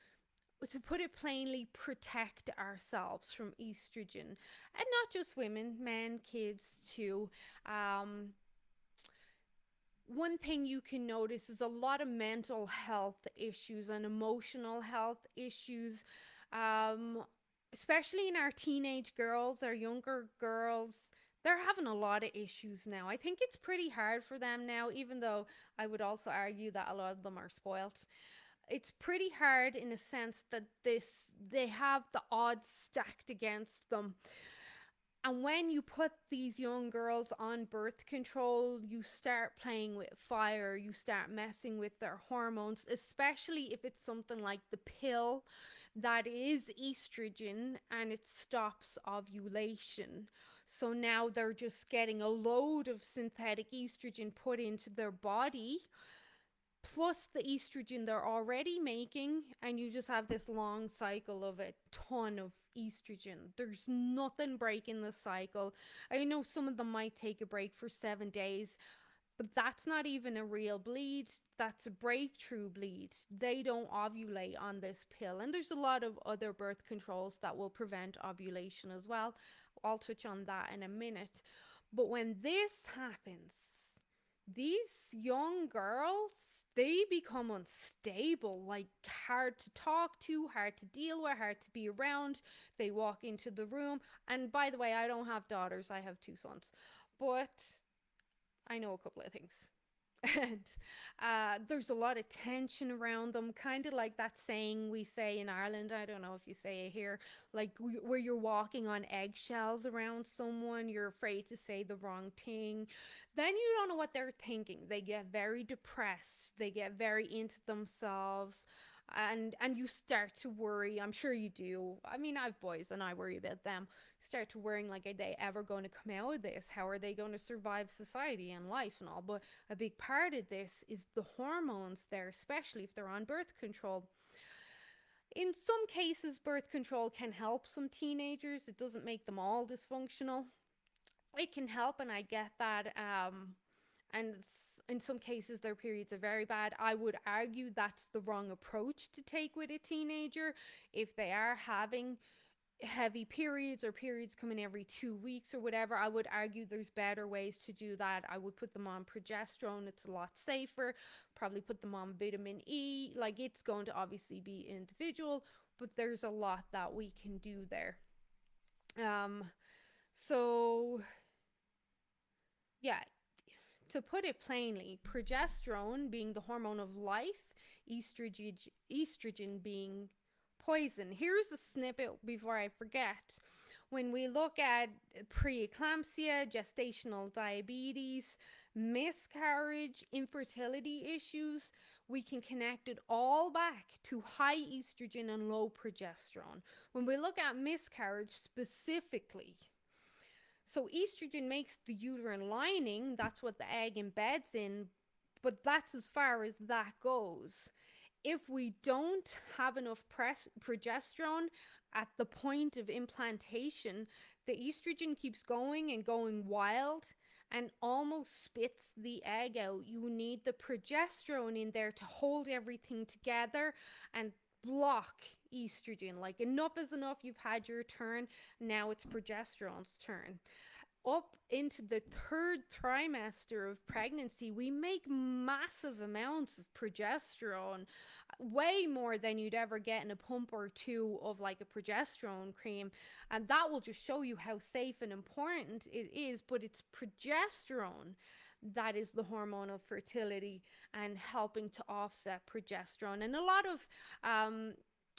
put it plainly, protect ourselves from estrogen. And not just women, men, kids too. One thing you can notice is a lot of mental health issues and emotional health issues, especially in our teenage girls, our younger girls. They're having a lot of issues now. I think it's pretty hard for them now, even though I would also argue that a lot of them are spoilt. It's pretty hard in a sense that they have the odds stacked against them. And when you put these young girls on birth control, you start playing with fire, you start messing with their hormones, especially if it's something like the pill that is estrogen and it stops ovulation. So now they're just getting a load of synthetic estrogen put into their body, plus the estrogen they're already making, and you just have this long cycle of a ton of estrogen. There's nothing breaking the cycle. I know some of them might take a break for 7 days, but that's not even a real bleed. That's a breakthrough bleed. They don't ovulate on this pill. And there's a lot of other birth controls that will prevent ovulation as well. I'll touch on that in a minute. But when this happens, these young girls, they become unstable, like hard to talk to, hard to deal with, hard to be around. They walk into the room. And by the way, I don't have daughters, I have 2 sons. But I know a couple of things. And there's a lot of tension around them, kind of like that saying we say in Ireland. I don't know if you say it here, like where you're walking on eggshells around someone, you're afraid to say the wrong thing. Then you don't know what they're thinking. They get very depressed, they get very into themselves, and you start to worry. I'm sure you do. I mean, I've boys and I worry about them. Start to worrying, like, are they ever going to come out of this? How are they going to survive society and life and all? But a big part of this is the hormones there, especially if they're on birth control. In some cases, birth control can help some teenagers. It doesn't make them all dysfunctional. It can help, and I get that. And in some cases, their periods are very bad. I would argue that's the wrong approach to take with a teenager. If they are having heavy periods or periods coming every 2 weeks or whatever, I would argue there's better ways to do that. I would put them on progesterone. It's a lot safer. Probably put them on vitamin E. Like, it's going to obviously be individual, but there's a lot that we can do there. So yeah, to put it plainly, progesterone being the hormone of life, estrogen being poison. Here's a snippet before I forget. When we look at preeclampsia, gestational diabetes, miscarriage, infertility issues, we can connect it all back to high estrogen and low progesterone. When we look at miscarriage specifically, so estrogen makes the uterine lining, that's what the egg embeds in, but that's as far as that goes. If we don't have enough progesterone at the point of implantation, the estrogen keeps going and going wild and almost spits the egg out. You need the progesterone in there to hold everything together and block estrogen. Like, enough is enough, you've had your turn, now it's progesterone's turn. Up into the third trimester of pregnancy, we make massive amounts of progesterone, way more than you'd ever get in a pump or two of like a progesterone cream. And that will just show you how safe and important it is. But it's progesterone that is the hormone of fertility and helping to offset progesterone. And a lot of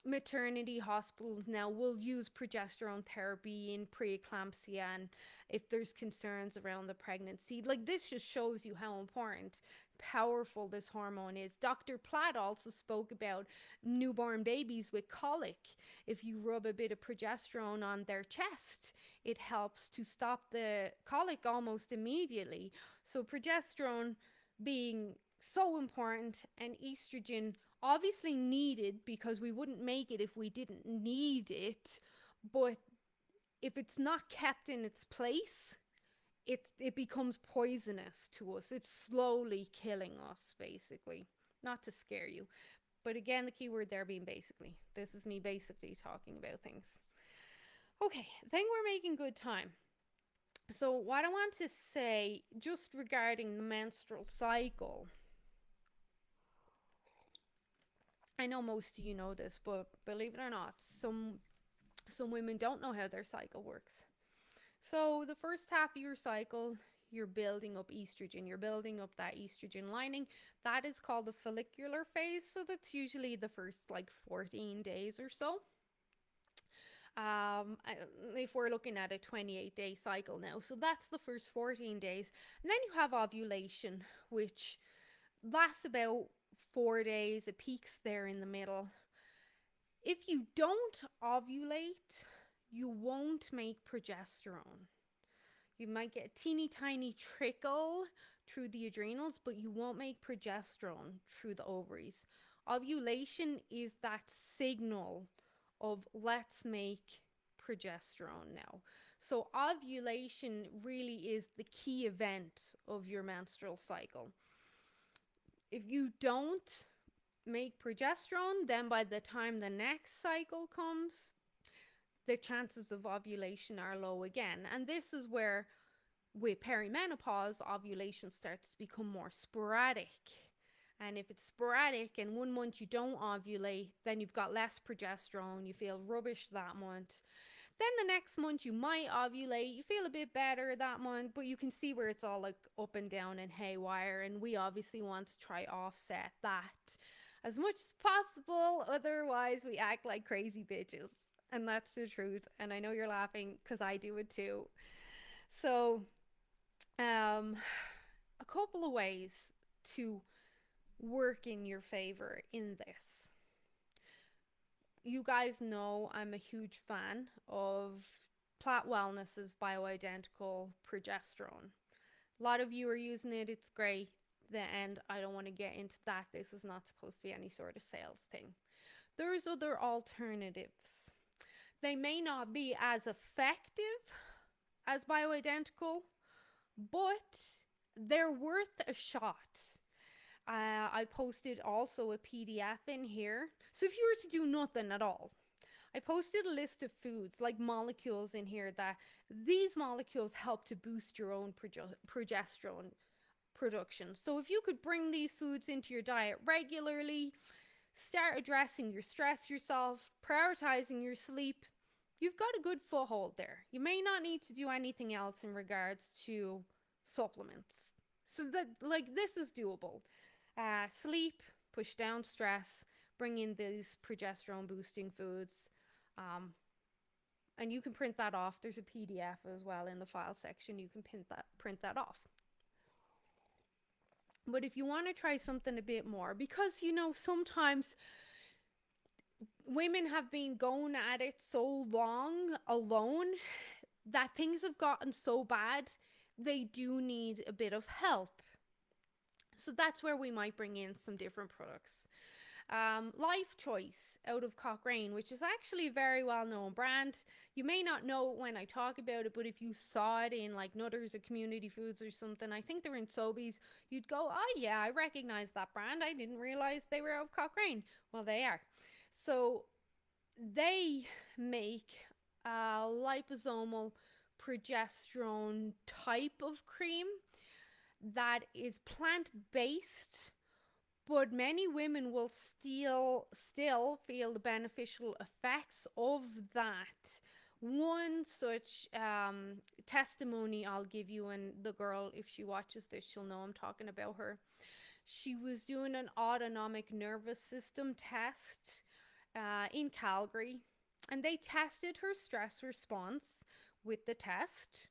maternity hospitals now will use progesterone therapy in preeclampsia and if there's concerns around the pregnancy. Like, this just shows you how important, powerful this hormone is. Dr. Platt also spoke about newborn babies with colic. If you rub a bit of progesterone on their chest, it helps to stop the colic almost immediately. So progesterone being so important, and estrogen obviously needed, because we wouldn't make it if we didn't need it. But if it's not kept in its place, it becomes poisonous to us. It's slowly killing us, basically. Not to scare you, but again, the key word there being basically. This is me basically talking about things. Okay, I think we're making good time. So what I want to say just regarding the menstrual cycle, I know most of you know this, but believe it or not, some women don't know how their cycle works. So the first half of your cycle, you're building up estrogen. You're building up that estrogen lining. That is called the follicular phase. So that's usually the first like 14 days or so. If we're looking at a 28-day cycle now. So that's the first 14 days. And then you have ovulation, which lasts about 4 days. It peaks there in the middle. If you don't ovulate, you won't make progesterone. You might get a teeny tiny trickle through the adrenals, but you won't make progesterone through the ovaries. Ovulation is that signal of let's make progesterone now. So ovulation really is the key event of your menstrual cycle. If you don't make progesterone, then by the time the next cycle comes, the chances of ovulation are low again. And this is where, with perimenopause, ovulation starts to become more sporadic. And if it's sporadic and 1 month you don't ovulate, then you've got less progesterone, you feel rubbish that month. Then the next month you might ovulate, you feel a bit better that month, but you can see where it's all like up and down and haywire, and we obviously want to try offset that as much as possible, otherwise we act like crazy bitches. And that's the truth. And I know you're laughing because I do it too. So, a couple of ways to work in your favor in this. You guys know I'm a huge fan of Platt Wellness's bioidentical progesterone. A lot of you are using it. It's great. And I don't want to get into that. This is not supposed to be any sort of sales thing. There's other alternatives. They may not be as effective as bioidentical, but they're worth a shot. I posted also a PDF in here. So if you were to do nothing at all, I posted a list of foods, like molecules in here, that these molecules help to boost your own progesterone production. So if you could bring these foods into your diet regularly, start addressing your stress yourself, prioritizing your sleep, you've got a good foothold there. You may not need to do anything else in regards to supplements. So that, like, this is doable. Sleep, push down stress, bring in these progesterone boosting foods. Um, and you can print that off. There's a PDF as well in the file section. You can print that off. But if you want to try something a bit more, because sometimes women have been going at it so long alone that things have gotten so bad, they do need a bit of help. So that's where we might bring in some different products. Life Choice out of Cochrane, which is actually a very well-known brand. You may not know it when I talk about it, but if you saw it in like Nutters or Community Foods or something, I think they're in Sobeys, you'd go, oh yeah, I recognize that brand. I didn't realize they were out of Cochrane. Well, they are. So they make a liposomal progesterone type of cream that is plant-based, but many women will still feel the beneficial effects of that. One such testimony I'll give you, and the girl, if she watches this, she'll know I'm talking about her. She was doing an autonomic nervous system test in Calgary, and they tested her stress response with the test.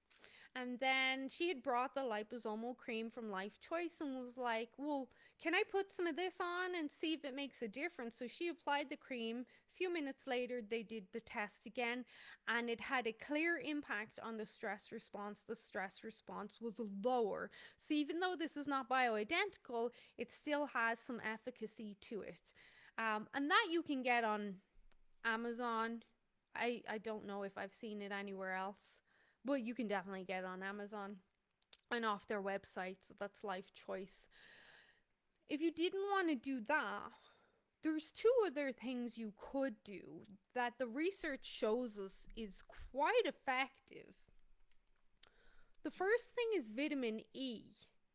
And then she had brought the liposomal cream from Life Choice and was like, well, can I put some of this on and see if it makes a difference? So she applied the cream. A few minutes later, they did the test again, and it had a clear impact on the stress response. The stress response was lower. So even though this is not bioidentical, it still has some efficacy to it. And that you can get on Amazon. I don't know if I've seen it anywhere else, but you can definitely get it on Amazon and off their website. So that's Life Choice. If you didn't want to do that, there's two other things you could do that the research shows us is quite effective. The first thing is vitamin E,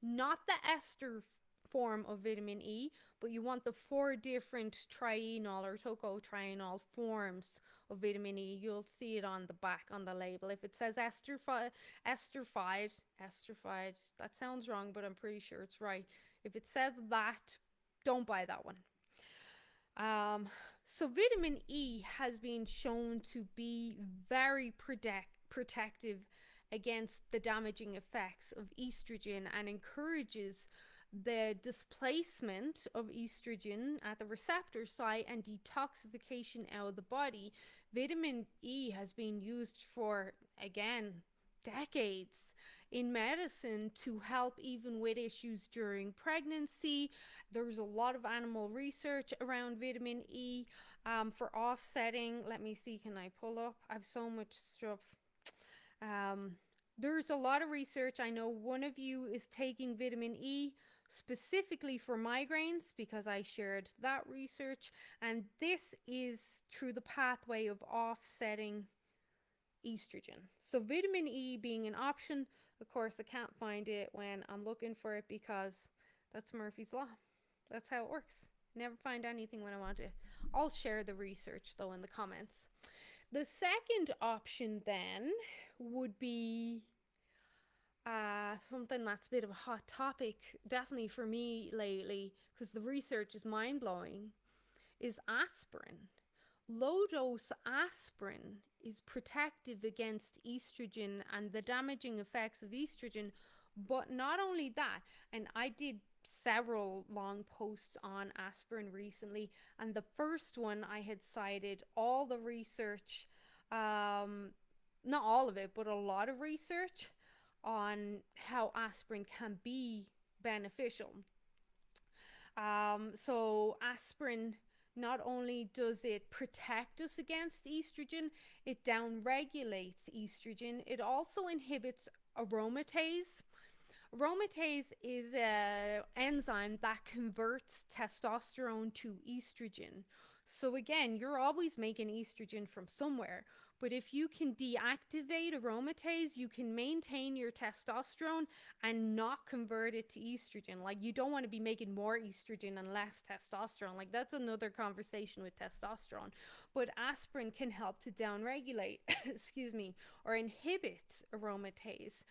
not the ester form of vitamin E, but you want the 4 different trienol or tocotrienol forms of vitamin E. You'll see it on the back on the label. If it says esterified, that sounds wrong, but I'm pretty sure it's right. If it says that, don't buy that one. So vitamin E has been shown to be very protective against the damaging effects of estrogen and encourages the displacement of estrogen at the receptor site and detoxification out of the body. Vitamin E has been used for, again, decades in medicine to help even with issues during pregnancy. There's a lot of animal research around vitamin E for offsetting. Let me see, can I pull up? I have so much stuff. There's a lot of research. I know one of you is taking vitamin E specifically for migraines because I shared that research, and this is through the pathway of offsetting estrogen. So vitamin E being an option. Of course, I can't find it when I'm looking for it because that's Murphy's Law. That's how it works. Never find anything when I want it. I'll share the research though in the comments. The second option then would be something that's a bit of a hot topic, definitely for me lately, because the research is mind-blowing, is aspirin. Low-dose aspirin is protective against estrogen and the damaging effects of estrogen, but not only that, and I did several long posts on aspirin recently, and the first one I had cited all the research, not all of it, but a lot of research on how aspirin can be beneficial. So aspirin, not only does it protect us against estrogen, it downregulates estrogen. It also inhibits aromatase. Aromatase is an enzyme that converts testosterone to estrogen. So again, you're always making estrogen from somewhere. But if you can deactivate aromatase, you can maintain your testosterone and not convert it to estrogen. Like, you don't want to be making more estrogen and less testosterone. Like, that's another conversation with testosterone. But aspirin can help to downregulate, excuse me, or inhibit aromatase.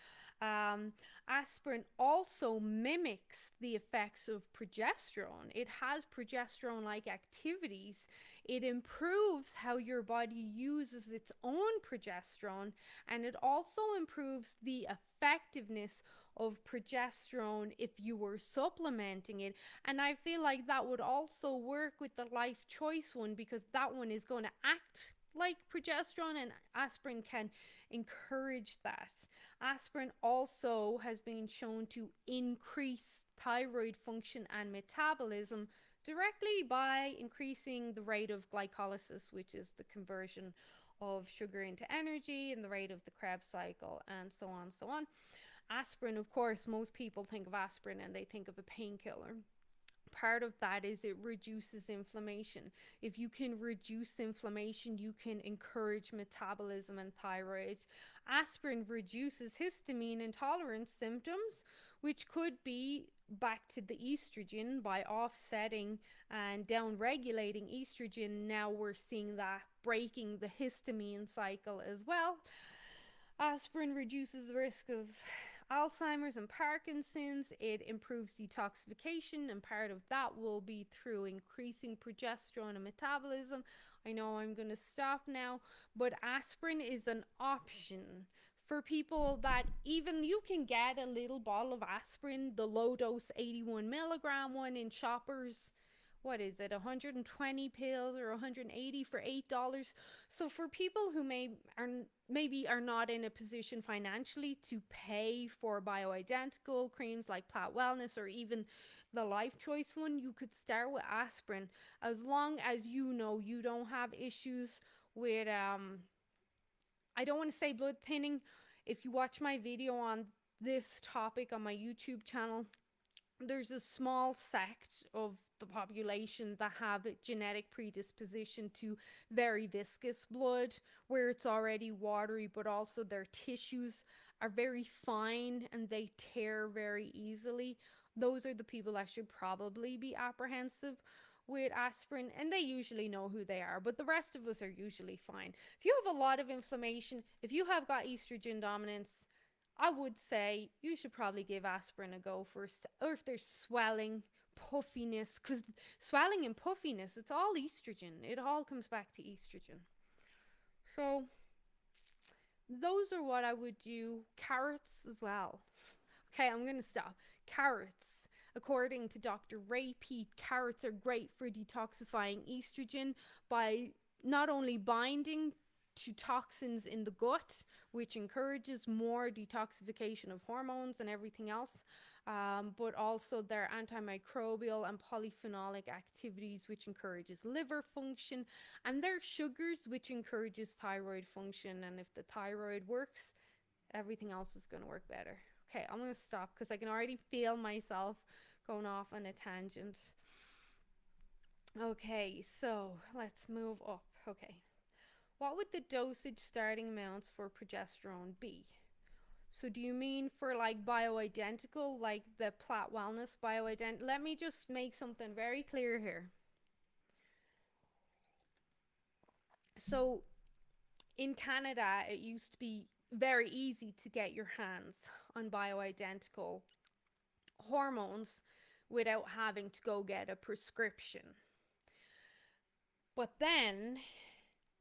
Aspirin also mimics the effects of progesterone. It has progesterone like activities. It improves how your body uses its own progesterone, and it also improves the effectiveness of progesterone if you were supplementing it. And I feel like that would also work with the life choice one, because that one is going to act like progesterone, and aspirin can encourage that. Aspirin also has been shown to increase thyroid function and metabolism directly by increasing the rate of glycolysis, which is the conversion of sugar into energy, and the rate of the Krebs cycle, and so on, so on. Aspirin, of course, most people think of aspirin and they think of a painkiller. Part of that is it reduces inflammation. If you can reduce inflammation, you can encourage metabolism and thyroid. Aspirin reduces histamine intolerance symptoms, which could be back to the estrogen by offsetting and down regulating estrogen. Now we're seeing that breaking the histamine cycle as well. Aspirin reduces the risk of Alzheimer's and Parkinson's. It improves detoxification, and part of that will be through increasing progesterone and metabolism. I know I'm going to stop now, but aspirin is an option for people that even you can get a little bottle of aspirin, the low dose 81 milligram one in Shoppers. What is it, 120 pills or 180 for $8? So for people who maybe are not in a position financially to pay for bioidentical creams like Plat Wellness or even the Life Choice one, you could start with aspirin, as long as you know you don't have issues with I don't want to say blood thinning. If you watch my video on this topic on my YouTube channel, there's a small sect of the population that have a genetic predisposition to very viscous blood, where it's already watery, but also their tissues are very fine and they tear very easily. Those are the people that should probably be apprehensive with aspirin, and they usually know who they are, but the rest of us are usually fine. If you have a lot of inflammation, if you have got estrogen dominance, I would say you should probably give aspirin a go first. Or if there's swelling, puffiness, because swelling and puffiness, it's all estrogen. It all comes back to estrogen. So those are what I would do. Carrots as well. Okay, I'm going to stop. Carrots. According to Dr. Ray Peat, carrots are great for detoxifying estrogen by not only binding to toxins in the gut, which encourages more detoxification of hormones and everything else, but also their antimicrobial and polyphenolic activities, which encourages liver function, and their sugars, which encourages thyroid function. And if the thyroid works, everything else is going to work better. Okay, I'm going to stop because I can already feel myself going off on a tangent. Okay, so let's move up. Okay. What would the dosage starting amounts for progesterone be? So do you mean for like bioidentical, like the Plat Wellness bioidentical? Let me just make something very clear here. So in Canada, it used to be very easy to get your hands on bioidentical hormones without having to go get a prescription. But then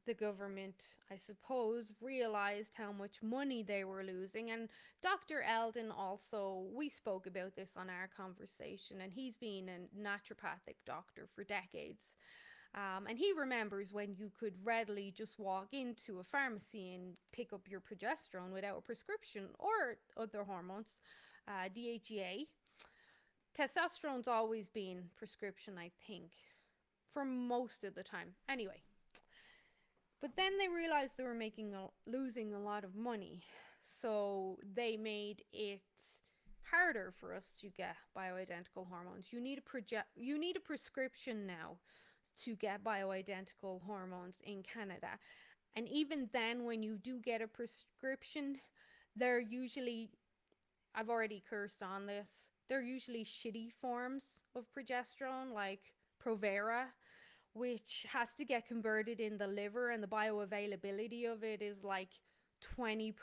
the government, I suppose, realized how much money they were losing. And Dr. Eldon also, we spoke about this on our conversation, and he's been a naturopathic doctor for decades. And he remembers when you could readily just walk into a pharmacy and pick up your progesterone without a prescription, or other hormones, DHEA. Testosterone's always been prescription, I think, for most of the time. Anyway. But then they realized they were losing a lot of money. So they made it harder for us to get bioidentical hormones. You need a prescription now to get bioidentical hormones in Canada. And even then, when you do get a prescription, they're usually, I've already cursed on this, they're usually shitty forms of progesterone, like Provera, which has to get converted in the liver, and the bioavailability of it is like 20%,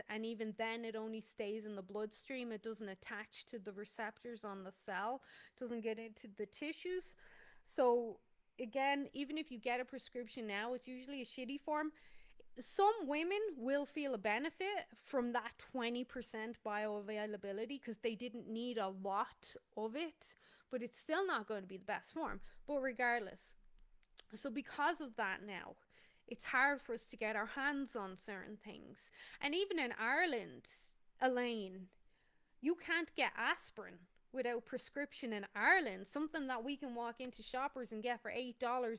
and even then it only stays in the bloodstream. It doesn't attach to the receptors on the cell, it doesn't get into the tissues. So again, even if you get a prescription now, it's usually a shitty form. Some women will feel a benefit from that 20% bioavailability because they didn't need a lot of it, but it's still not going to be the best form. But regardless, so because of that now, it's hard for us to get our hands on certain things. And even in Ireland, Elaine, you can't get aspirin without prescription in Ireland. Something that we can walk into Shoppers and get for $8.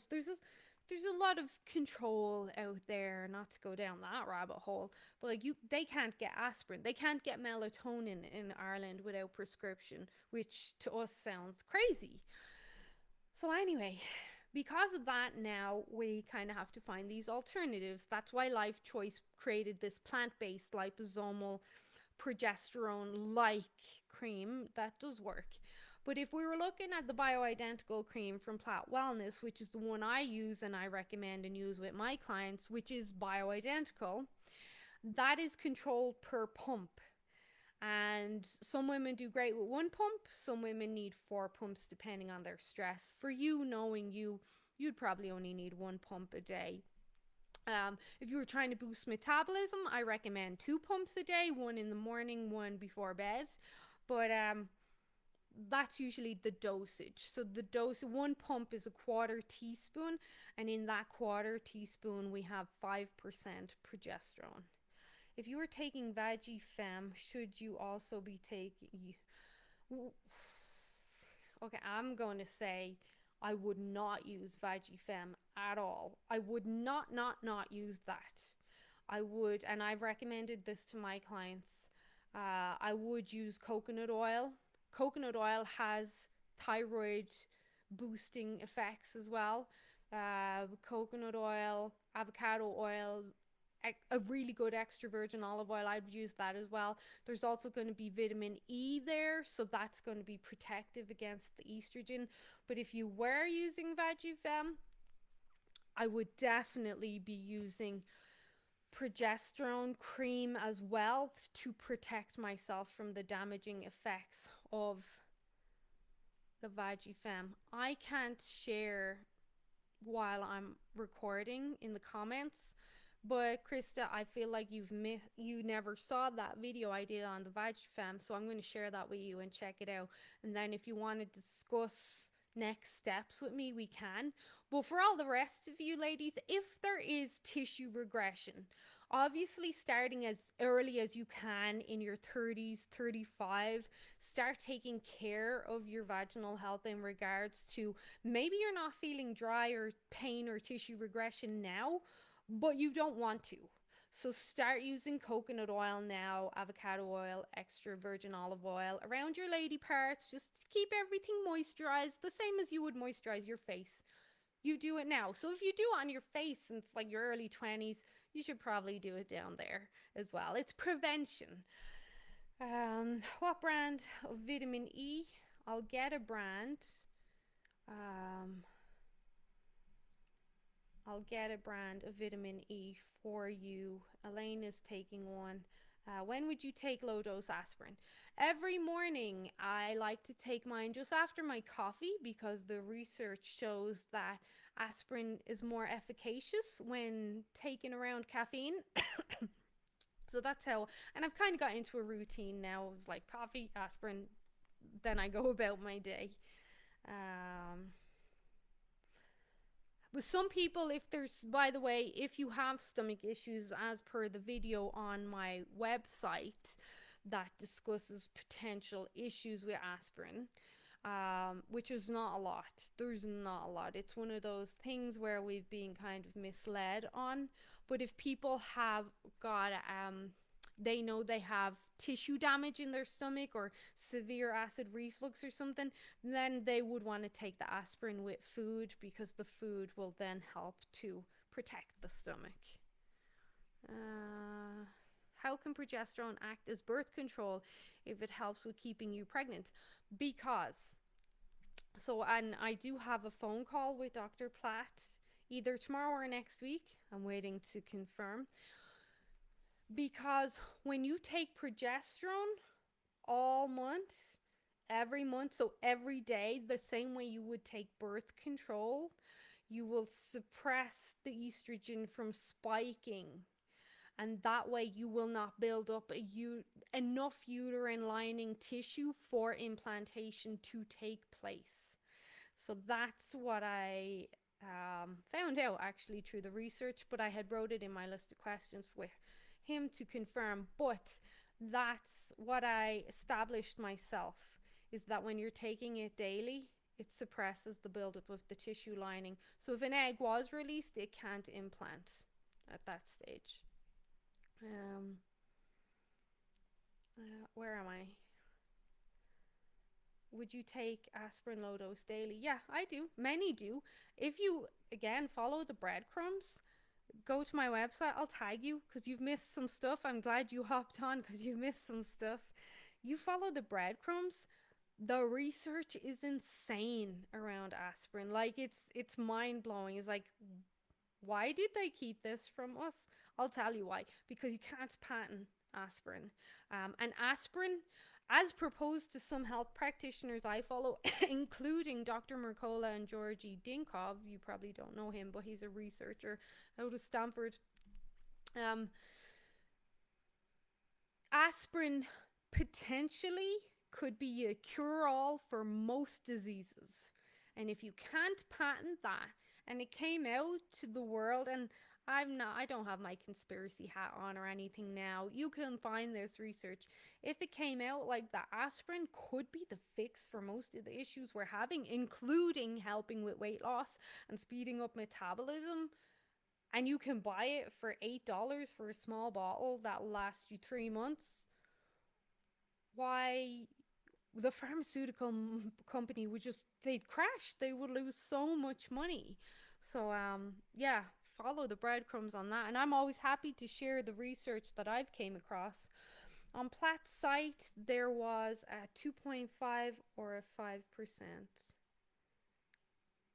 There's a lot of control out there, not to go down that rabbit hole, but like they can't get aspirin, they can't get melatonin in Ireland without prescription, which to us sounds crazy. So anyway, because of that, now we kind of have to find these alternatives. That's why Life Choice created this plant-based liposomal progesterone like cream that does work. But if we were looking at the bioidentical cream from Plat Wellness, which is the one I use and I recommend and use with my clients, which is bioidentical, that is controlled per pump. And some women do great with one pump, some women need 4 pumps depending on their stress. For you, knowing you, you'd probably only need one pump a day. If you were trying to boost metabolism, I recommend 2 pumps a day, one in the morning, one before bed. But that's usually the dosage. So the dose, 1 pump is a 1/4 teaspoon, and in that 1/4 teaspoon we have 5% progesterone. If you were taking Vagifem, should you also be taking... Okay, I'm going to say I would not use Vagifem at all. I would not use that. I would, and I've recommended this to my clients, I would use coconut oil. Coconut oil has thyroid boosting effects as well. Coconut oil, avocado oil, a really good extra virgin olive oil, I'd use that as well. There's also going to be vitamin E there, so that's going to be protective against the estrogen. But if you were using Vagifem, I would definitely be using progesterone cream as well to protect myself from the damaging effects of the Vagifem. I can't share while I'm recording in the comments, but Krista, I feel like you never saw that video I did on the Vagifem, so I'm going to share that with you and check it out. And then if you want to discuss next steps with me, we can. But for all the rest of you ladies, if there is tissue regression, obviously starting as early as you can in your 30s, 35, start taking care of your vaginal health in regards to maybe you're not feeling dry or pain or tissue regression now, but you don't want to. So start using coconut oil now, avocado oil, extra virgin olive oil around your lady parts, just to keep everything moisturized, the same as you would moisturize your face. You do it now. So if you do it on your face and it's like your early 20s, you should probably do it down there as well. It's prevention. What brand of vitamin E? I'll get a brand. I'll get a brand of vitamin E for you. Elaine is taking one. When would you take low dose aspirin? Every morning. I like to take mine just after my coffee because the research shows that aspirin is more efficacious when taken around caffeine. So that's how, and I've kind of got into a routine now. It's like coffee, aspirin, then I go about my day. With some people, if there's, by the way, if you have stomach issues, as per the video on my website that discusses potential issues with aspirin, which is not a lot. There's not a lot. It's one of those things where we've been kind of misled on. But if people have got they know they have tissue damage in their stomach or severe acid reflux or something, then they would want to take the aspirin with food because the food will then help to protect the stomach. How can progesterone act as birth control if it helps with keeping you pregnant? Because, and I do have a phone call with Dr. Platt either tomorrow or next week. I'm waiting to confirm. Because when you take progesterone all month, every month, so every day, the same way you would take birth control, you will suppress the estrogen from spiking. And that way, you will not build up enough uterine lining tissue for implantation to take place. So that's what I found out actually through the research, but I had wrote it in my list of questions with him to confirm. But that's what I established myself, is that when you're taking it daily, it suppresses the buildup of the tissue lining. So if an egg was released, it can't implant at that stage. Um, where am I? Would you take aspirin low dose daily? Yeah, I do. Many do. If you, again, follow the breadcrumbs, go to my website, I'll tag you because you've missed some stuff. I'm glad you hopped on because you missed some stuff. You follow the breadcrumbs. The research is insane around aspirin. Like it's mind blowing. It's like, why did they keep this from us? I'll tell you why. Because you can't patent aspirin. And aspirin, as proposed to some health practitioners I follow, including Dr. Mercola and Georgi Dinkov, you probably don't know him, but he's a researcher out of Stanford. Um, Aspirin potentially could be a cure-all for most diseases. And if you can't patent that, and it came out to the world, and I don't have my conspiracy hat on or anything now. You can find this research. If it came out like that, aspirin could be the fix for most of the issues we're having, including helping with weight loss and speeding up metabolism. And you can buy it for $8 for a small bottle that lasts you 3 months. Why the pharmaceutical company would just, they'd crash. They would lose so much money. So yeah, follow the breadcrumbs on that. And I'm always happy to share the research that I've came across. On Platt's site, there was a 2.5 or a 5%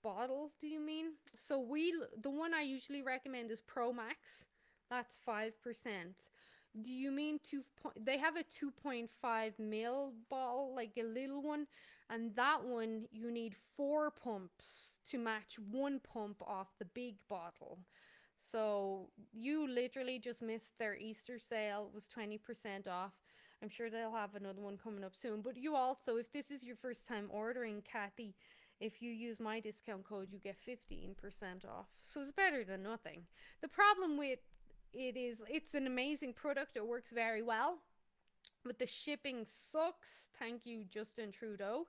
bottle, do you mean? So the one I usually recommend is Pro Max. That's 5%. Do you mean they have a 2.5 ml bottle, like a little one, and that one you need 4 pumps to match one pump off the big bottle. So you literally just missed their Easter sale. It was 20% off. I'm sure they'll have another one coming up soon. But you also, if this is your first time ordering, Kathy, if you use my discount code, you get 15% off. So it's better than nothing. The problem with it's an amazing product. It works very well, but the shipping sucks. Thank you, Justin Trudeau.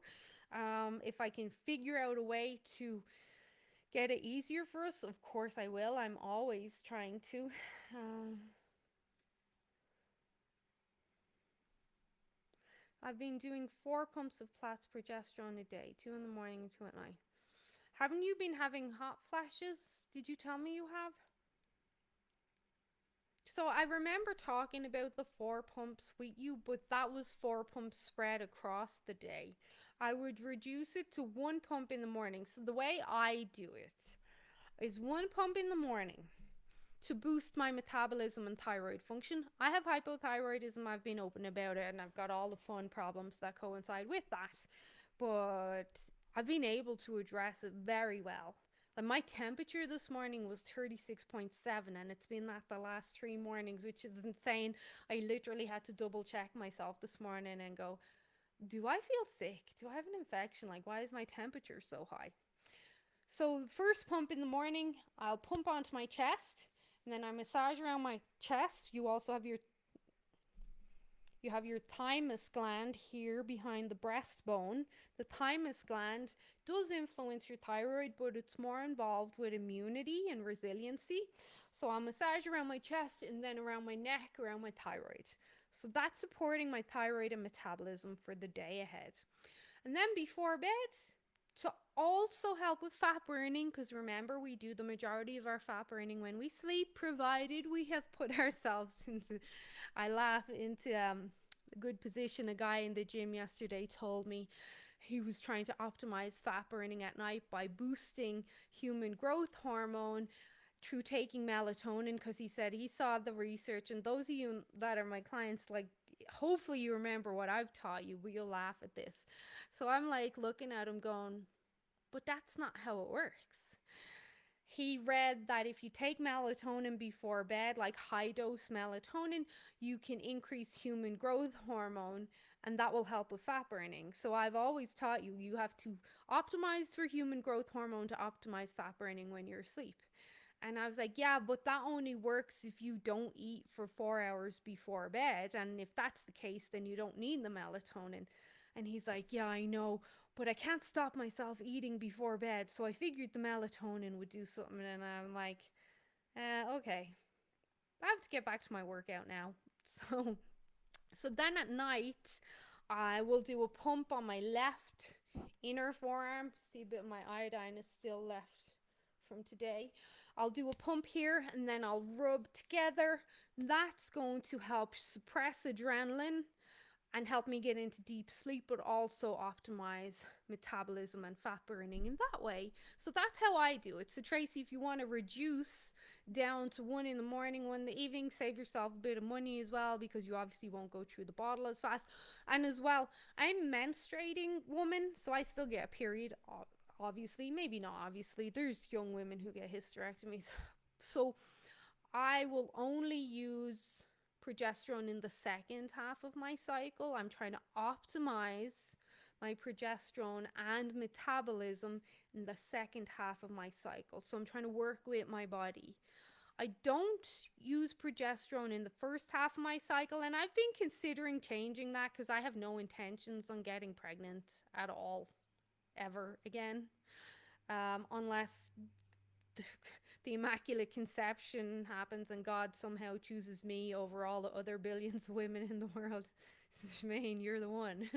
If I can figure out a way to get it easier for us, of course I will. I'm always trying to. I've been doing 4 pumps of Platts progesterone a day, 2 in the morning and 2 at night. Haven't you been having hot flashes? Did you tell me you have? So I remember talking about the 4 pumps with you, but that was 4 pumps spread across the day. I would reduce it to 1 pump in the morning. So the way I do it is 1 pump in the morning to boost my metabolism and thyroid function. I have hypothyroidism. I've been open about it, and I've got all the fun problems that coincide with that. But I've been able to address it very well. And my temperature this morning was 36.7, and it's been that the last 3 mornings, which is insane. I literally had to double check myself this morning and go, do I feel sick? Do I have an infection? Like, why is my temperature so high? So first pump in the morning, I'll pump onto my chest, and then I massage around my chest. You also have your thymus gland here behind the breastbone. The thymus gland does influence your thyroid, but it's more involved with immunity and resiliency. So I'll massage around my chest and then around my neck, around my thyroid. So that's supporting my thyroid and metabolism for the day ahead. And then before bed, to also help with fat burning, because remember, we do the majority of our fat burning when we sleep, provided we have put ourselves into, I laugh, into a good position. A guy in the gym yesterday told me he was trying to optimize fat burning at night by boosting human growth hormone, through taking melatonin, because he said he saw the research. And those of you that are my clients, like, hopefully you remember what I've taught you, but you'll laugh at this. So I'm like looking at him going, but that's not how it works. He read that if you take melatonin before bed, like high dose melatonin, you can increase human growth hormone, and that will help with fat burning. So I've always taught you, you have to optimize for human growth hormone to optimize fat burning when you're asleep. And I was like, yeah, but that only works if you don't eat for 4 hours before bed. And if that's the case, then you don't need the melatonin. And he's like, yeah, I know, but I can't stop myself eating before bed. So I figured the melatonin would do something. And I'm like, okay, I have to get back to my workout now. So, so then at night, I will do a pump on my left inner forearm. See, a bit of my iodine is still left from today. I'll do a pump here and then I'll rub together. That's going to help suppress adrenaline and help me get into deep sleep, but also optimize metabolism and fat burning in that way. So that's how I do it. So Tracy, if you want to reduce down to 1 in the morning, 1 in the evening, save yourself a bit of money as well, because you obviously won't go through the bottle as fast. And as well, I'm menstruating woman, so I still get a period. Obviously, maybe not obviously, there's young women who get hysterectomies. So I will only use progesterone in the second half of my cycle. I'm trying to optimize my progesterone and metabolism in the second half of my cycle. So I'm trying to work with my body. I don't use progesterone in the first half of my cycle, and I've been considering changing that because I have no intentions on getting pregnant at all, ever again, unless the immaculate conception happens and God somehow chooses me over all the other billions of women in the world. Shemaine, you're the one.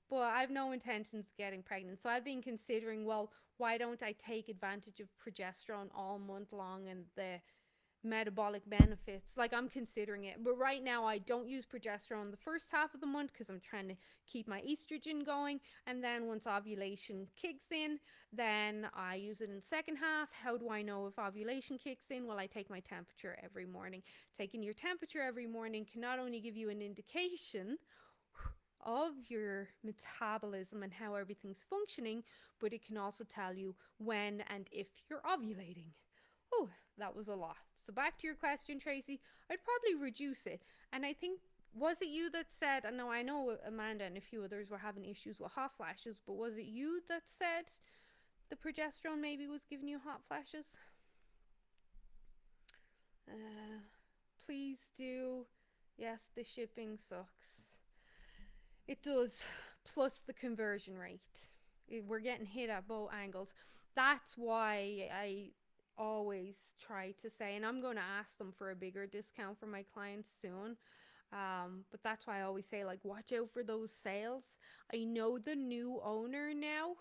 But I have no intentions of getting pregnant. So I've been considering, well, why don't I take advantage of progesterone all month long and the metabolic benefits? Like, I'm considering it, but right now I don't use progesterone the first half of the month because I'm trying to keep my estrogen going, and then once ovulation kicks in, then I use it in the second half. How do I know if ovulation kicks in? Well, I take my temperature every morning. Taking your temperature every morning can not only give you an indication of your metabolism and how everything's functioning, but it can also tell you when and if you're ovulating. Oh, that was a lot. So back to your question, Tracy, I'd probably reduce it. And I think, was it you that said, I know Amanda and a few others were having issues with hot flashes, but was it you that said the progesterone maybe was giving you hot flashes? Please do. Yes, the shipping sucks. It does, plus the conversion rate. We're getting hit at both angles. That's why I always try to say, and I'm going to ask them for a bigger discount for my clients soon. But that's why I always say, like, watch out for those sales. I know the new owner now,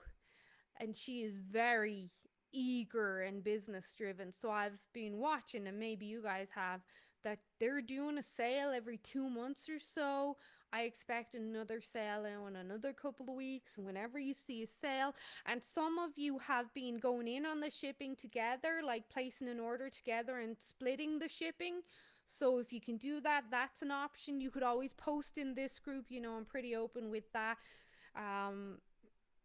and she is very eager and business driven. So I've been watching, and maybe you guys have, that they're doing a sale every 2 months or so. I expect another sale in another couple of weeks. Whenever you see a sale, and some of you have been going in on the shipping together, like placing an order together and splitting the shipping. So if you can do that, that's an option. You could always post in this group. I'm pretty open with that.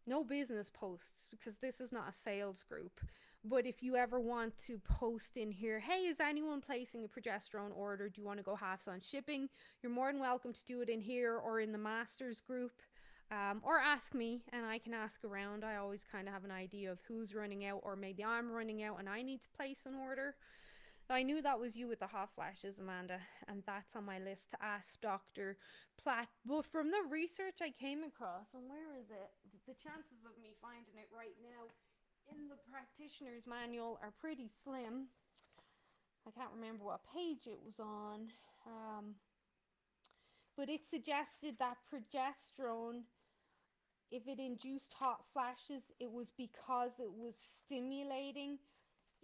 No business posts, because this is not a sales group. But if you ever want to post in here, hey, is anyone placing a progesterone order? Do you want to go halves on shipping? You're more than welcome to do it in here or in the masters group, or ask me and I can ask around. I always kind of have an idea of who's running out, or maybe I'm running out and I need to place an order. I knew that was you with the hot flashes, Amanda, and that's on my list to ask Dr. Platt. But from the research I came across, and where is it? The chances of me finding it right now in the practitioner's manual are pretty slim. I can't remember what page it was on. But it suggested that progesterone, if it induced hot flashes, it was because it was stimulating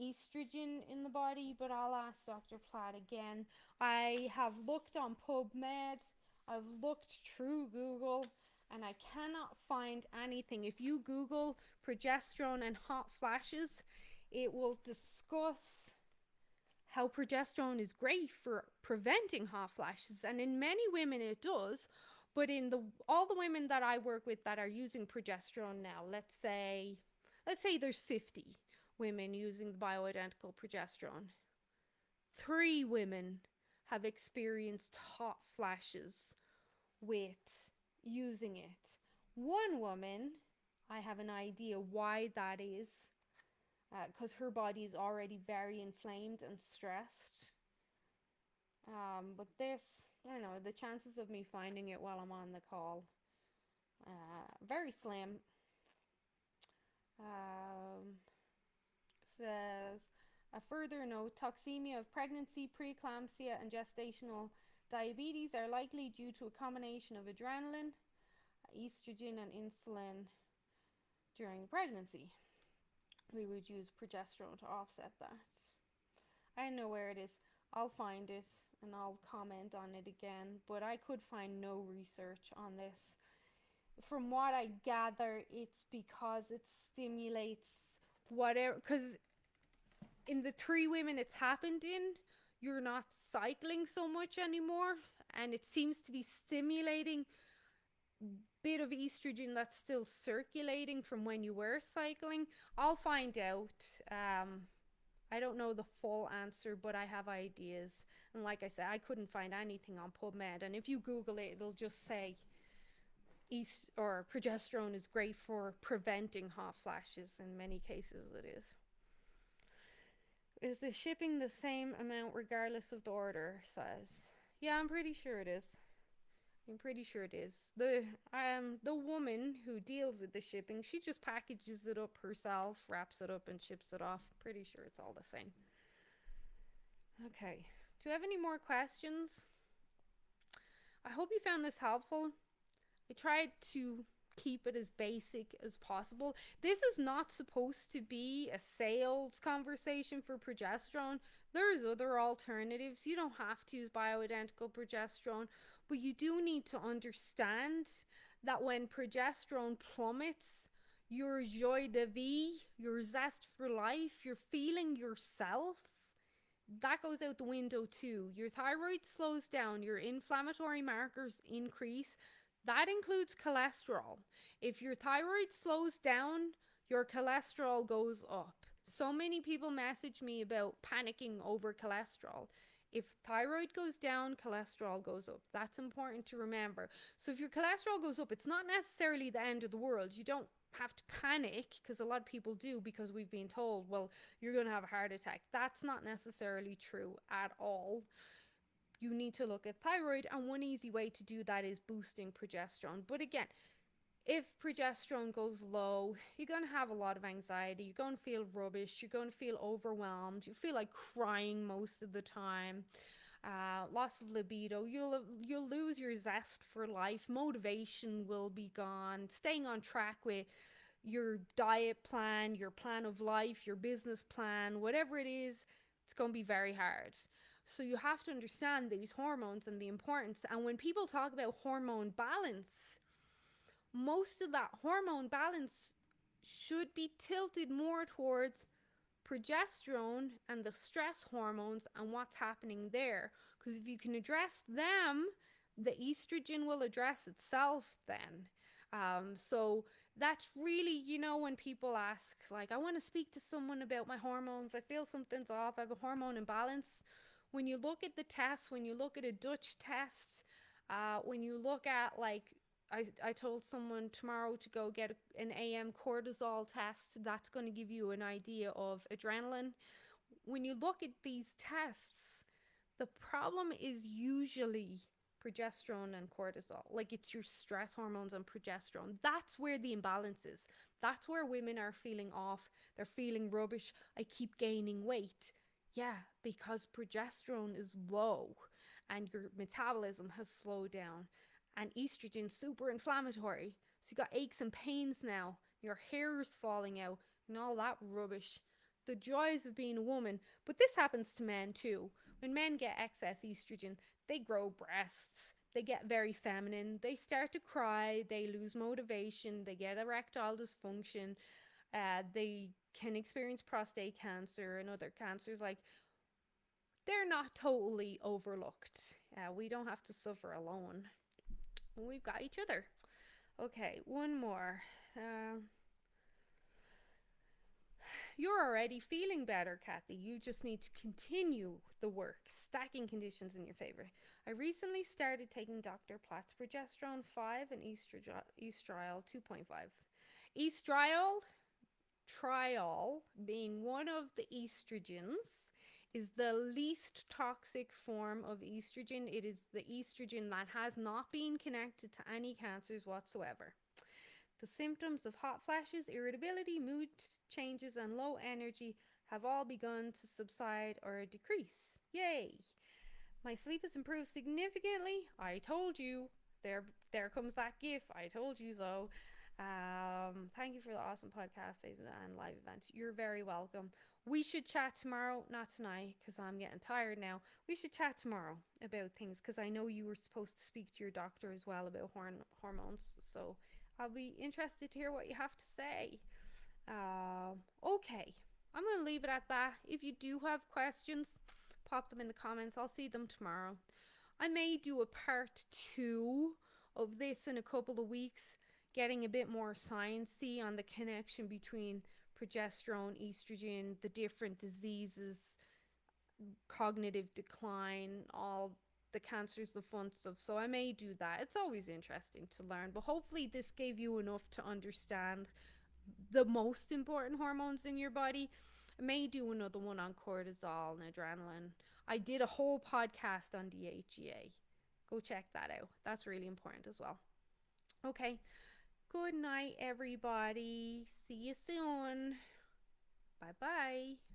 estrogen in the body. But I'll ask Dr. Platt again. I have looked on PubMed, I've looked through Google, and I cannot find anything. If you Google progesterone and hot flashes, It will discuss how progesterone is great for preventing hot flashes, and in many women it does. But in the all the women that I work with that are using progesterone now, let's say there's 50 women using the bioidentical progesterone. 3 women have experienced hot flashes with using it. One woman, I have an idea why that is, because her body is already very inflamed and stressed. But this, I don't know, the chances of me finding it while I'm on the call, very slim. Um, Says a further note: toxemia of pregnancy, preeclampsia, and gestational diabetes are likely due to a combination of adrenaline, estrogen, and insulin during pregnancy. We would use progesterone to offset that. I don't know where it is. I'll find it and I'll comment on it again, but I could find no research on this. From what I gather, it's because it stimulates whatever, because in the 3 women it's happened in, you're not cycling so much anymore, and it seems to be stimulating bit of estrogen that's still circulating from when you were cycling. I'll find out. I don't know the full answer, but I have ideas. And like I said, I couldn't find anything on PubMed. And if you Google it, it'll just say or progesterone is great for preventing hot flashes. In many cases, it is. Is the shipping the same amount regardless of the order size? Yeah, I'm pretty sure it is. I'm pretty sure it is. The woman who deals with the shipping, she just packages it up herself, wraps it up, and ships it off. Pretty sure it's all the same. Okay. Do you have any more questions? I hope you found this helpful. I tried to keep it as basic as possible. This is not supposed to be a sales conversation for progesterone. There's other alternatives. You don't have to use bioidentical progesterone, but you do need to understand that when progesterone plummets, your joie de vie, your zest for life, your feeling yourself, that goes out the window too. Your thyroid slows down, your inflammatory markers increase. That includes cholesterol. If your thyroid slows down, your cholesterol goes up. So many people message me about panicking over cholesterol. If thyroid goes down, cholesterol goes up. That's important to remember. So if your cholesterol goes up, it's not necessarily the end of the world. You don't have to panic, because a lot of people do, because we've been told, well, you're going to have a heart attack. That's not necessarily true at all. You need to look at thyroid, and one easy way to do that is boosting progesterone. But again, if progesterone goes low, you're going to have a lot of anxiety, you're going to feel rubbish, you're going to feel overwhelmed, you feel like crying most of the time, loss of libido, you'll lose your zest for life, motivation will be gone, staying on track with your diet plan, your plan of life, your business plan, whatever it is, it's going to be very hard. So you have to understand these hormones and the importance. And when people talk about hormone balance, most of that hormone balance should be tilted more towards progesterone and the stress hormones and what's happening there. Because if you can address them, the estrogen will address itself then. So that's really, when people ask, like, I want to speak to someone about my hormones, I feel something's off, I have a hormone imbalance. When you look at the tests, when you look at a Dutch test, when you look at, like, I told someone tomorrow to go get an AM cortisol test. That's going to give you an idea of adrenaline. When you look at these tests, the problem is usually progesterone and cortisol. Like, it's your stress hormones and progesterone. That's where the imbalance is. That's where women are feeling off. They're feeling rubbish. I keep gaining weight. Yeah, because progesterone is low and your metabolism has slowed down. And estrogen's super inflammatory. So you got aches and pains now. Your hair is falling out and all that rubbish. The joys of being a woman. But this happens to men too. When men get excess estrogen, they grow breasts. They get very feminine. They start to cry. They lose motivation. They get erectile dysfunction. They can experience prostate cancer and other cancers. Like, they're not totally overlooked. We don't have to suffer alone. We've got each other. Okay, one more. Um, You're already feeling better, Kathy. You just need to continue the work, stacking conditions in your favor. I recently started taking Dr. Platt's Progesterone 5 and Estriol 2.5. Estriol, triol, being one of the estrogens, is the least toxic form of estrogen. It is the estrogen that has not been connected to any cancers whatsoever. The symptoms of hot flashes, irritability, mood changes, and low energy have all begun to subside or decrease. Yay! My sleep has improved significantly. I told you. There comes that gif. I told you so. Thank you for the awesome podcast, Facebook, and live events. You're very welcome. We should chat tomorrow, not tonight, because I'm getting tired now. We should chat tomorrow about things, because I know you were supposed to speak to your doctor as well about hormones. So I'll be interested to hear what you have to say. Okay, I'm going to leave it at that. If you do have questions, pop them in the comments. I'll see them tomorrow. I may do a part 2 of this in a couple of weeks, getting a bit more sciencey on the connection between progesterone, estrogen, the different diseases, cognitive decline, all the cancers, the fun stuff. So I may do that. It's always interesting to learn, but hopefully this gave you enough to understand the most important hormones in your body. I may do another one on cortisol and adrenaline. I did a whole podcast on DHEA. Go check that out. That's really important as well. Okay. Good night, everybody. See you soon. Bye bye.